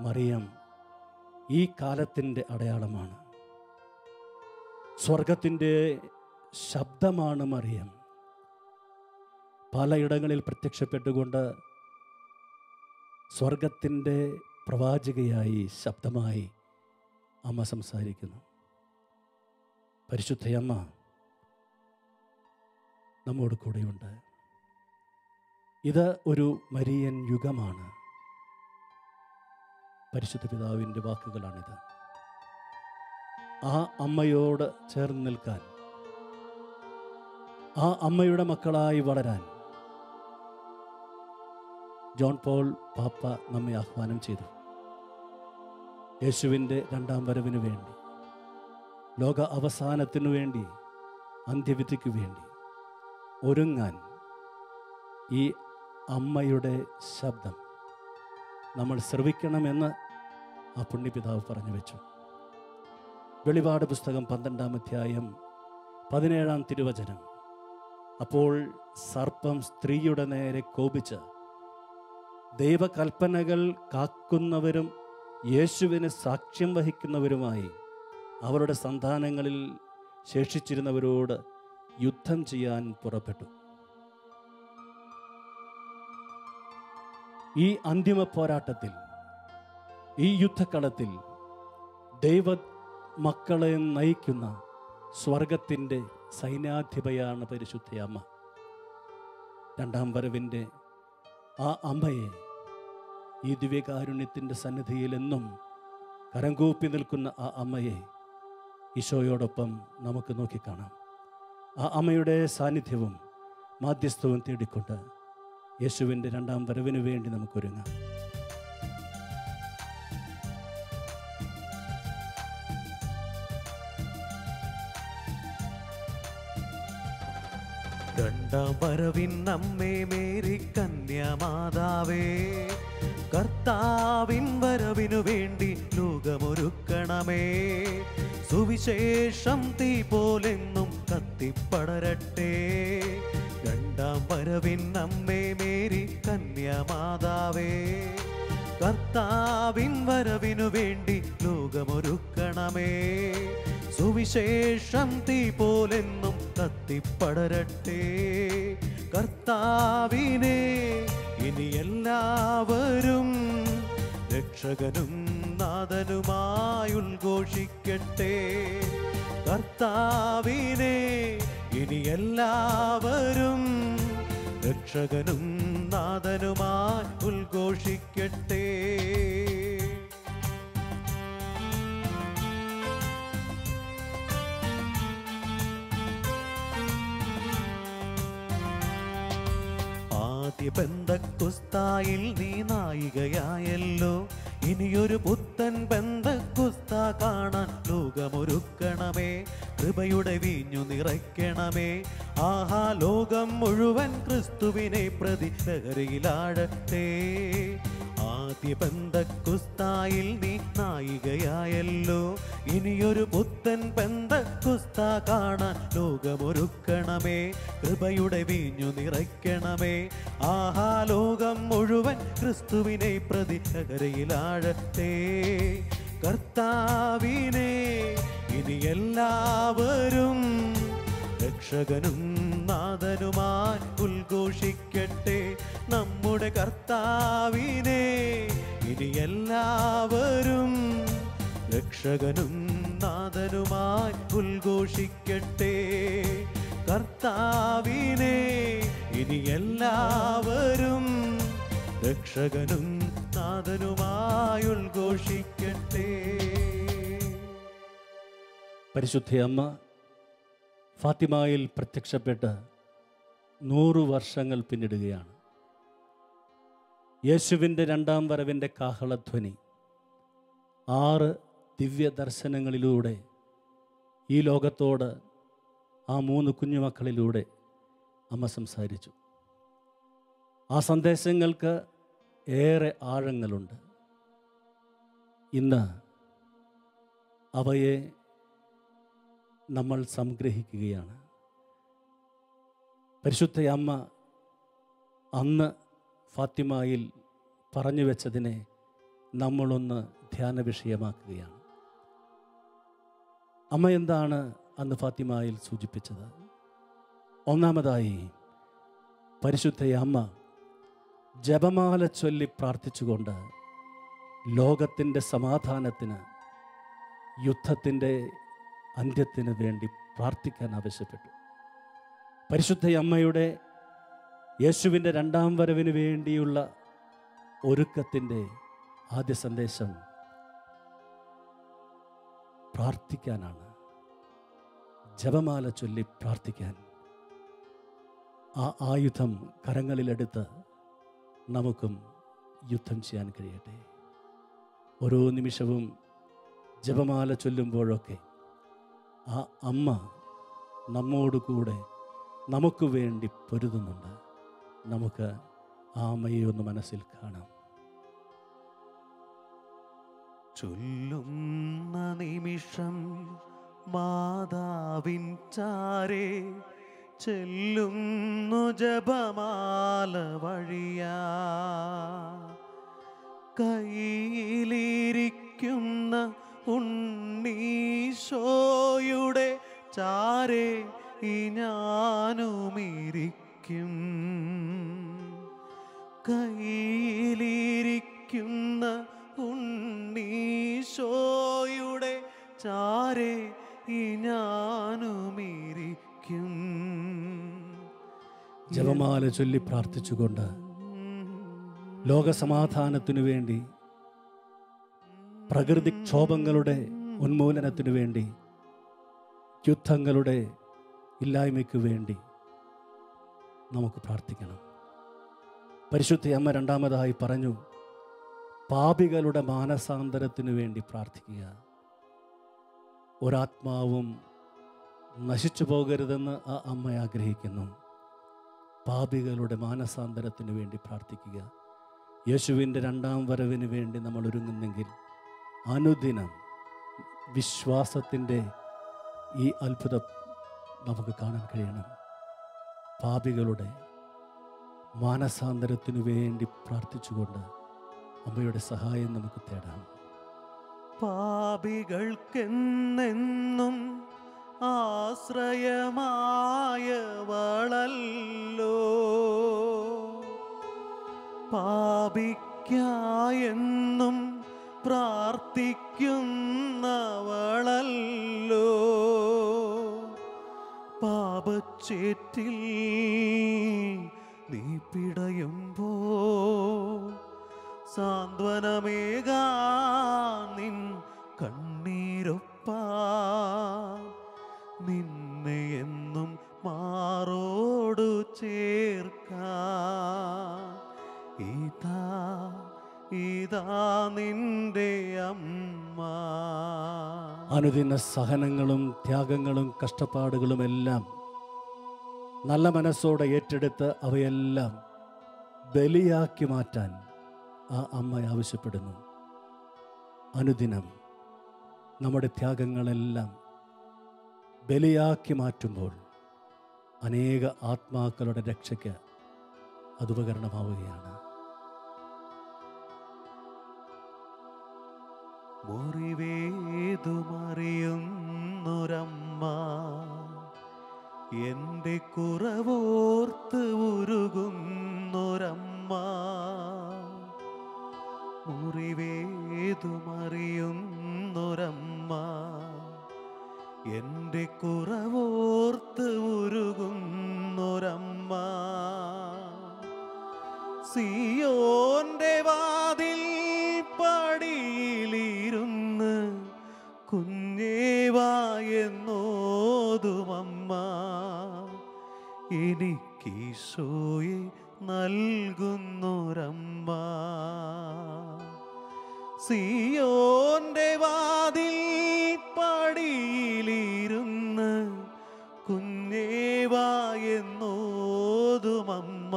മറിയം ഈ കാലത്തിൻ്റെ അടയാളമാണ്. സ്വർഗത്തിൻ്റെ ശബ്ദമാണ് മറിയം. പലയിടങ്ങളിൽ പ്രത്യക്ഷപ്പെട്ടുകൊണ്ട് സ്വർഗത്തിൻ്റെ പ്രവാചകയായി, ശബ്ദമായി അമ്മ സംസാരിക്കുന്നു. പരിശുദ്ധയമ്മ നമ്മോട് കൂടെയുണ്ട്. ഇത് ഒരു മരിയൻ യുഗമാണ്. പരിശുദ്ധ പിതാവിൻ്റെ വാക്കുകളാണിത്. ആ അമ്മയോട് ചേർന്ന് നിൽക്കാൻ, ആ അമ്മയുടെ മക്കളായി വളരാൻ ജോൺ പോൾ പാപ്പ നമ്മെ ആഹ്വാനം ചെയ്തു. യേശുവിൻ്റെ രണ്ടാം വരവിനു വേണ്ടി, ലോക അവസാനത്തിനു വേണ്ടി, അന്ത്യവിധിക്കു വേണ്ടി ഒരുങ്ങാൻ ഈ അമ്മയുടെ ശബ്ദം നമ്മൾ ശ്രവിക്കണമെന്ന് ആ പുണ്യപിതാവ് പറഞ്ഞു വെച്ചു. വെളിപാട് പുസ്തകം 12-ാം അധ്യായം 17-ാം തിരുവചനം. അപ്പോൾ സർപ്പം സ്ത്രീയുടെ നേരെ കോപിച്ച് ദൈവകൽപ്പനകൾ കാക്കുന്നവരും യേശുവിന് സാക്ഷ്യം വഹിക്കുന്നവരുമായി അവരുടെ സന്താനങ്ങളിൽ ശേഷിച്ചിരുന്നവരോട് യുദ്ധം ചെയ്യാൻ പുറപ്പെട്ടു. ഈ അന്തിമ പോരാട്ടത്തിൽ, ഈ യുദ്ധക്കളത്തിൽ ദൈവ മക്കളെ നയിക്കുന്ന സ്വർഗത്തിൻ്റെ സൈന്യാധിപയാണ് പരിശുദ്ധയമ്മ. രണ്ടാം വരവിൻ്റെ ആ അമ്മയെ ഈ ദിവ്യകാരുണ്യത്തിൻ്റെ സന്നിധിയിൽ എന്നും കരംകൂപ്പി നിൽക്കുന്ന ആ അമ്മയെ ഈശോയോടൊപ്പം നമുക്ക് നോക്കിക്കാണാം. ആ അമ്മയുടെ സാന്നിധ്യവും മാധ്യസ്ഥവും തേടിക്കൊണ്ട് യേശുവിൻ്റെ രണ്ടാം വരവിന് വേണ്ടി നമുക്കൊരുങ്ങാം. രണ്ടാം വരവിൻ അമ്മേ മേരി കന്യാമാതാവേ, കർത്താവിൻ വരവിനു വേണ്ടി ലോകമൊരുക്കണമേ. സുവിശേഷം തീ പോലെന്നും കത്തിപ്പടരട്ടെ. രണ്ടാം വരവിൻ അമ്മേ മേരി കന്യാമാതാവേ, കർത്താവിൻ വരവിനു വേണ്ടി ലോകമൊരുക്കണമേ. സുവിശേഷം തീ പോലെന്നും കത്തിപ്പടരട്ടെ. കർത്താവിനെ ഇനി എല്ലാവരും രക്ഷകനും നാഥനുമായി ഉദ്ഘോഷിക്കട്ടെ. കർത്താവിനെ ഇനി എല്ലാവരും രക്ഷകനും നാഥനുമായി ഉദ്ഘോഷിക്കട്ടെ. പെന്തക്കുസ്തായിൽ നീ നായികയായല്ലോ. ഇനിയൊരു പുത്തൻ പെന്തക്കുസ്ത കാണാൻ ലോകമൊരുക്കണമേ. കൃപയുടെ വീഞ്ഞു നിറയ്ക്കണമേ. ആഹാ, ലോകം മുഴുവൻ ക്രിസ്തുവിനെ പ്രതി ലഹരിയിലാഴട്ടെ. ആദ്യ പെന്തക്കുസ്തായിൽ നീ നായികയായല്ലോ. ഇനിയൊരു പുത്തൻ പെന്തക്കുസ്ത കാണാൻ ലോകമൊരുക്കണമേ. കൃപയുടെ വീഞ്ഞു നിറയ്ക്കണമേ. ആഹാ, ലോകം മുഴുവൻ ക്രിസ്തുവിനെ പ്രതി ലഹരിയിലാഴട്ടെ. കർത്താവിനെ ഇനി എല്ലാവരും രക്ഷകനും നാഥനുമായി ഉദ്ഘോഷിക്കട്ടെ. നമ്മുടെ കർത്താവിനെ ഇനി എല്ലാവരും രക്ഷകനും നാഥനുമായി ഉദ്ഘോഷിക്കട്ടെ. കർത്താവിനെ ഇനി എല്ലാവരും രക്ഷകനും നാഥനുമായി ഉദ്ഘോഷിക്കട്ടെ. പരിശുദ്ധയമ്മ ഫാത്തിമായിൽ പ്രത്യക്ഷപ്പെട്ട് 100 വർഷങ്ങൾ പിന്നിടുകയാണ്. യേശുവിൻ്റെ രണ്ടാം വരവിൻ്റെ കാഹളധ്വനി 6 ദിവ്യ ദർശനങ്ങളിലൂടെ ഈ ലോകത്തോട് ആ 3 കുഞ്ഞുമക്കളിലൂടെ അമ്മ സംസാരിച്ചു. ആ സന്ദേശങ്ങൾക്ക് ഏറെ ആഴങ്ങളുണ്ട്. ഇന്ന് അവയെ നമ്മൾ സംഗ്രഹിക്കുകയാണ്. പരിശുദ്ധയമ്മ അന്ന് ഫാത്തിമായിൽ പറഞ്ഞു വെച്ചതിനെ നമ്മളൊന്ന് ധ്യാന വിഷയമാക്കുകയാണ്. അമ്മ എന്താണ് അന്ന് ഫാത്തിമായിൽ സൂചിപ്പിച്ചത്? ഒന്നാമതായി, പരിശുദ്ധയമ്മ ജപമാല ചൊല്ലി പ്രാർത്ഥിച്ചുകൊണ്ട് ലോകത്തിൻ്റെ സമാധാനത്തിന്, യുദ്ധത്തിൻ്റെ അന്ത്യത്തിന് വേണ്ടി പ്രാർത്ഥിക്കാൻ ആവശ്യപ്പെട്ടു. പരിശുദ്ധയമ്മയുടെ യേശുവിൻ്റെ രണ്ടാം വരവിന് വേണ്ടിയുള്ള ഒരുക്കത്തിൻ്റെ ആദ്യ സന്ദേശം പ്രാർത്ഥിക്കാനാണ്. ജപമാല ചൊല്ലി പ്രാർത്ഥിക്കാൻ. ആ ആയുധം കരങ്ങളിലെടുത്ത് നമുക്കും യുദ്ധം ചെയ്യാൻ കഴിയട്ടെ. ഓരോ നിമിഷവും ജപമാല ചൊല്ലുമ്പോഴൊക്കെ ആ അമ്മ നമ്മോടുകൂടെ നമുക്ക് വേണ്ടി പൊരുതുന്നുണ്ട്. നമുക്ക് ആ അമ്മയെ ഒന്ന് മനസ്സിൽ കാണാം. ചൊല്ലുന്ന നിമിഷം മാതാവിൻ ചാരേ ചെല്ലുന്നു ജപമാല വഴിയാ. കയ്യിലിരിക്കുന്ന ഉണ്ണീശോയുടെ ചാരേ ഈ ഞാനുമിരിക്കും. കയ്യിലിരിക്കുന്ന ഉണ്ണീശോയുടെ ചാരേ ഈ ഞാനുമിരിക്കും. ജപമാല ചൊല്ലി പ്രാർത്ഥിച്ചുകൊണ്ട് ലോകസമാധാനത്തിനു വേണ്ടി, പ്രകൃതിക്ഷോഭങ്ങളുടെ ഉന്മൂലനത്തിനു വേണ്ടി, യുദ്ധങ്ങളുടെ ഇല്ലായ്മയ്ക്കു വേണ്ടി നമുക്ക് പ്രാർത്ഥിക്കണം. പരിശുദ്ധ അമ്മ രണ്ടാമതായി പറഞ്ഞു, പാപികളുടെ മാനസാന്തരത്തിനു വേണ്ടി പ്രാർത്ഥിക്കുക. ഒരാത്മാവും നശിച്ചു പോകരുതെന്ന് ആ അമ്മ ആഗ്രഹിക്കുന്നു. പാപികളുടെ മാനസാന്തരത്തിനു വേണ്ടി പ്രാർത്ഥിക്കുക. യേശുവിൻ്റെ രണ്ടാം വരവിന് വേണ്ടി നമ്മൾ ഒരുങ്ങുന്നെങ്കിൽ അനുദിനം വിശ്വാസത്തിൻ്റെ ഈ അത്ഭുതം നമുക്ക് കാണാൻ കഴിയണം. പാപികളുടെ മാനസാന്തരത്തിനു വേണ്ടി പ്രാർത്ഥിച്ചുകൊണ്ട് അമ്മയുടെ സഹായം നമുക്ക് തേടാം. പാപികൾക്കെന്നെന്നും ആശ്രയമായവളല്ലോ, പാപിക്കായെന്നും പ്രാർത്ഥിക്കുന്നവളല്ലോ. പാപച്ചേറ്റിൽ നീ പിടയുമ്പോ സാന്ത്വനമേകാൻ നിൻ കണ്ണീരൊപ്പാ, നിന്നെ എന്നും മാറോടു ചേർക്കാൻ ഇതാ നിന്റെ അമ്മ. അനുദിന സഹനങ്ങളും ത്യാഗങ്ങളും കഷ്ടപ്പാടുകളുമെല്ലാം നല്ല മനസ്സോടെ ഏറ്റെടുത്ത് അവയെല്ലാം ബലിയാക്കി മാറ്റാൻ ആ അമ്മ ആവശ്യപ്പെടുന്നു. അനുദിനം നമ്മുടെ ത്യാഗങ്ങളെല്ലാം ബലിയാക്കി മാറ്റുമ്പോൾ അനേക ആത്മാക്കളുടെ രക്ഷയ്ക്ക് അത് ഉപകരണമാവുകയാണ്. മുറിവേതുമറിയുന്നൊരമ്മ എൻ്റെ കുറവോർത്ത് ഉരുകുന്നൊരമ്മ. മുറിവേതുമറിയുന്നൊരമ്മ എൻ്റെ കുറവോർത്ത് ഉരുകുന്നൊരമ്മ. സിയോന്റെ വാതിൽ പടിയിലിരുന്ന് കുഞ്ഞേവായെന്നോതുമമ്മ എനിക്കീശോയെ നൽകുന്നൊരമ്മ. സിയോന്റെ വാതിൽ പടിയിലിരുന്ന് കുഞ്ഞേവായെന്നോതുമമ്മ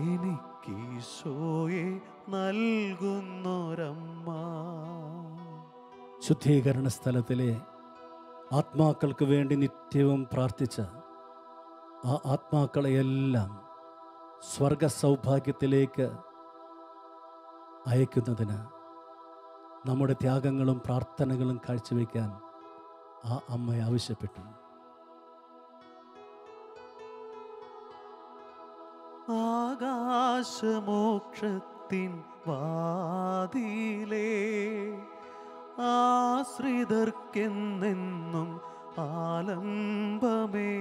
എനിക്കീശോയെ നൽകുന്നൊരമ്മ. ശുദ്ധീകരണ സ്ഥലത്തിലെ ആത്മാക്കൾക്ക് വേണ്ടി നിത്യവും പ്രാർത്ഥിച്ച ആ ആത്മാക്കളെയെല്ലാം സ്വർഗ സൗഭാഗ്യത്തിലേക്ക് അയക്കുന്നതിന് നമ്മുടെ ത്യാഗങ്ങളും പ്രാർത്ഥനകളും കാഴ്ചവെക്കാൻ ആ അമ്മ ആവശ്യപ്പെട്ടു. ആകാശമോക്ഷത്തിൻ വാതിലേ ആശ്രിതർക്കെന്നെന്നും ആലംബമേ.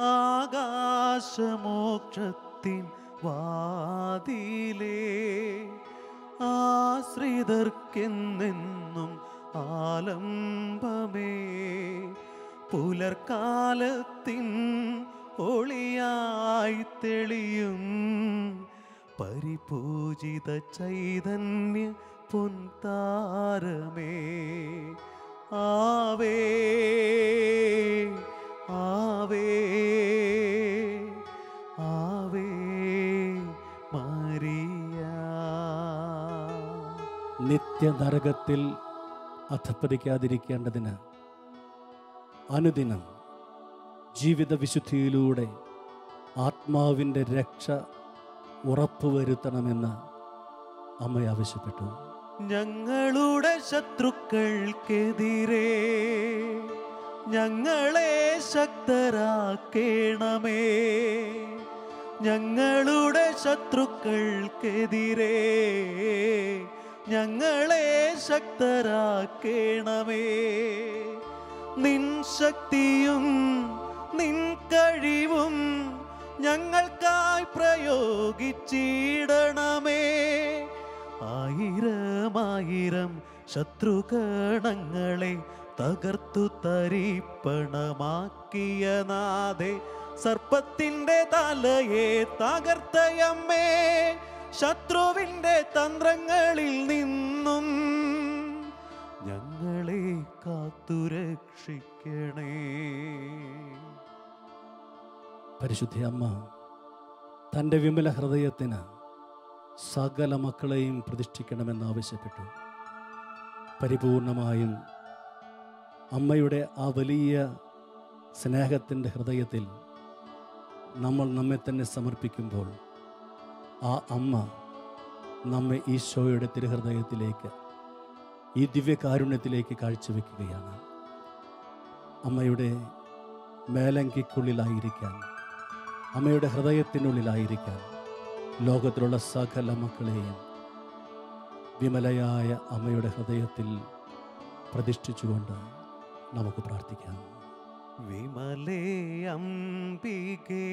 ആകാശമോക്ഷത്തിൻ വാതിലേ ആശ്രിതർക്കെന്നെന്നും ആലംബമേ. പുലർക്കാലത്തിൻ ഒളിയായി തെളിയും പരിപൂജിത ചൈതന്യ പൊൻതാരമേ. ആവേ ആവേ ആവേ മരിയ. നിത്യനരകത്തിൽ അധപ്പതിക്കാതിരിക്കേണ്ടതിന് അനുദിനം ജീവിത വിശുദ്ധിയിലൂടെ ആത്മാവിൻ്റെ രക്ഷ ഉറപ്പുവരുത്തണമെന്ന് അമ്മ ആവശ്യപ്പെട്ടു. ഞങ്ങളുടെ ശത്രുക്കൾക്കെതിരെ ഞങ്ങളെ ശക്തരാക്കേണമേ. ഞങ്ങളുടെ ശത്രുക്കൾക്കെതിരെ ഞങ്ങളെ ശക്തരാക്കേണമേ. നിൻ ശക്തിയും നിൻ കഴിവും ഞങ്ങൾക്കായി പ്രയോഗിച്ചിടണമേ. ആയിരം ശത്രുഗണങ്ങളെ തകർത്തു തരിപ്പണമാക്കിയ നാഥേ, സർപ്പത്തിൻ്റെ തലയെ തകർത്തയമ്മേ, ശത്രുവിൻ്റെ തന്ത്രങ്ങളിൽ നിന്നും ഞങ്ങളെ കാത്തുരക്ഷിക്കണേ. പരിശുദ്ധ അമ്മ തൻ്റെ വിമല ഹൃദയത്തിന് സകല മക്കളെയും പ്രതിഷ്ഠിക്കണമെന്ന് ആവശ്യപ്പെട്ടു. പരിപൂർണമായും അമ്മയുടെ ആ വലിയ സ്നേഹത്തിൻ്റെ ഹൃദയത്തിൽ നമ്മൾ നമ്മെ തന്നെ സമർപ്പിക്കുമ്പോൾ ആ അമ്മ നമ്മെ ഈശോയുടെ തിരുഹൃദയത്തിലേക്ക്, ഈ ദിവ്യകാരുണ്യത്തിലേക്ക് കാഴ്ചവെക്കുകയാണ്. അമ്മയുടെ മേലങ്കിക്കുള്ളിലായിരിക്കാൻ, അമ്മയുടെ ഹൃദയത്തിനുള്ളിലായിരിക്കാൻ ലോകത്തിലുള്ള സകല മക്കളെയും വിമലയായ അമ്മയുടെ ഹൃദയത്തിൽ പ്രതിഷ്ഠിച്ചുകൊണ്ട് നമുക്ക് പ്രാർത്ഥിക്കാം. വിമലേ അംബികേ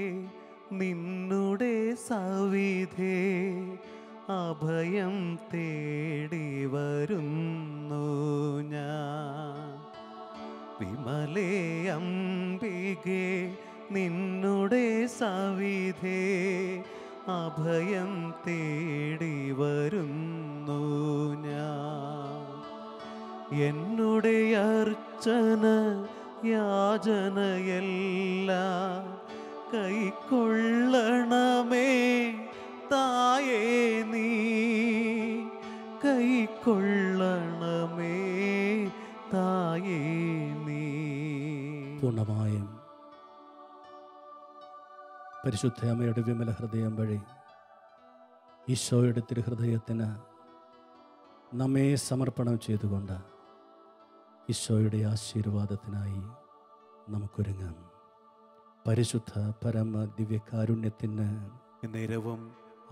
നിന്നുടെ സവിധേ അഭയം തേടി വരുന്നു ഞാൻ. വിമലേ അംബികേ നിന്നുടെ സവിധേ അഭയം തേടി വരുന്നു ഞാൻ. എന്നുടെ അർച്ചന യാചനയെല്ലാം കൈക്കൊള്ളണമേ തായേ നീ, കൈക്കൊള്ളണമേ തായേ നീ. പൂർണ്ണമായും പരിശുദ്ധ അമ്മയുടെ വിമല ഹൃദയം വഴി ഈശോയുടെ തിരുഹൃദയത്തിന് നമ്മെ സമർപ്പണം ചെയ്തുകൊണ്ട് ഈശോയുടെ ആശീർവാദത്തിനായി നമുക്കൊരുങ്ങാം. പരിശുദ്ധ പരമ ദിവ്യകാരുണ്യത്തിന് നേരവും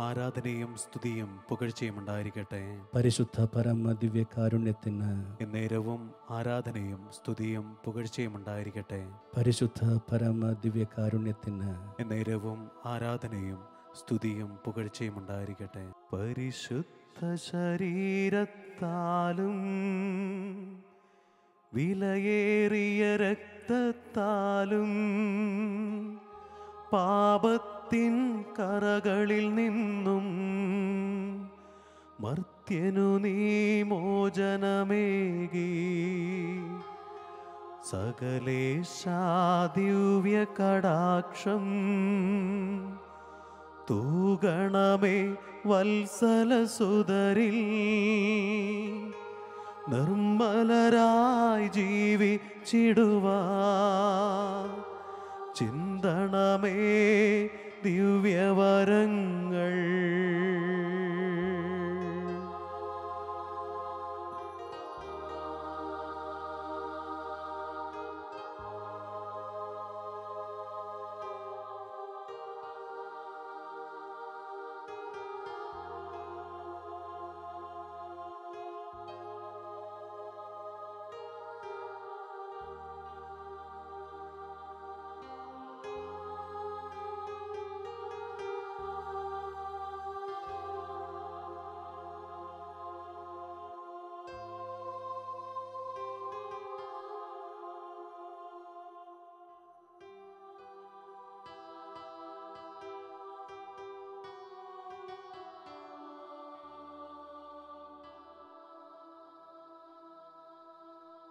ആരാധനയും സ്തുതിയും പുകഴ്ചയും ഉണ്ടായിരിക്കട്ടെ. പരിശുദ്ധ പരമ ദിവ്യകാരുണ്യത്തിന് നേരവും ആരാധനയും സ്തുതിയും പുകഴ്ചയും ഉണ്ടായിരിക്കട്ടെ. പരിശുദ്ധ പരമ ദിവ്യകാരുണ്യത്തിന് നേരവും ആരാധനയും സ്തുതിയും പുകഴ്ചയും ഉണ്ടായിരിക്കട്ടെ. പരിശുദ്ധ ശരീരത്താലും വിലയേറിയ രക്തത്താലും പാപത്തിൻ കറകളിൽ നിന്നും മർത്യനു നീ മോചനമേകി. സകലേശാദിവ്യ കടാക്ഷം തൂഗണമേ വത്സലസുതരിൽ. നിർമ്മലരായി ജീവിച്ചിടുവാൻ ചിന്തണമേ ദിവ്യവരങ്ങൾ.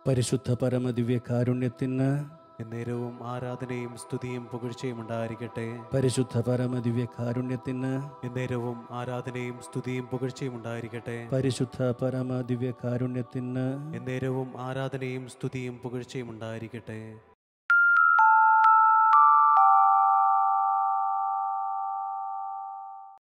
പരിശുദ്ധ പരമദിവ്യകാരുണ്യത്തിന് എന്നേരവും ആരാധനയും സ്തുതിയും പുകഴ്ചയും ഉണ്ടായിരിക്കട്ടെ. പരിശുദ്ധ പരമദിവ്യ കാരുണ്യത്തിന് എന്നേരവും ആരാധനയും സ്തുതിയും പുകഴ്ചയും ഉണ്ടായിരിക്കട്ടെ. പരിശുദ്ധ പരമദിവ്യ കാരുണ്യത്തിന് എന്നേരവും ആരാധനയും സ്തുതിയും പുകഴ്ചയും ഉണ്ടായിരിക്കട്ടെ.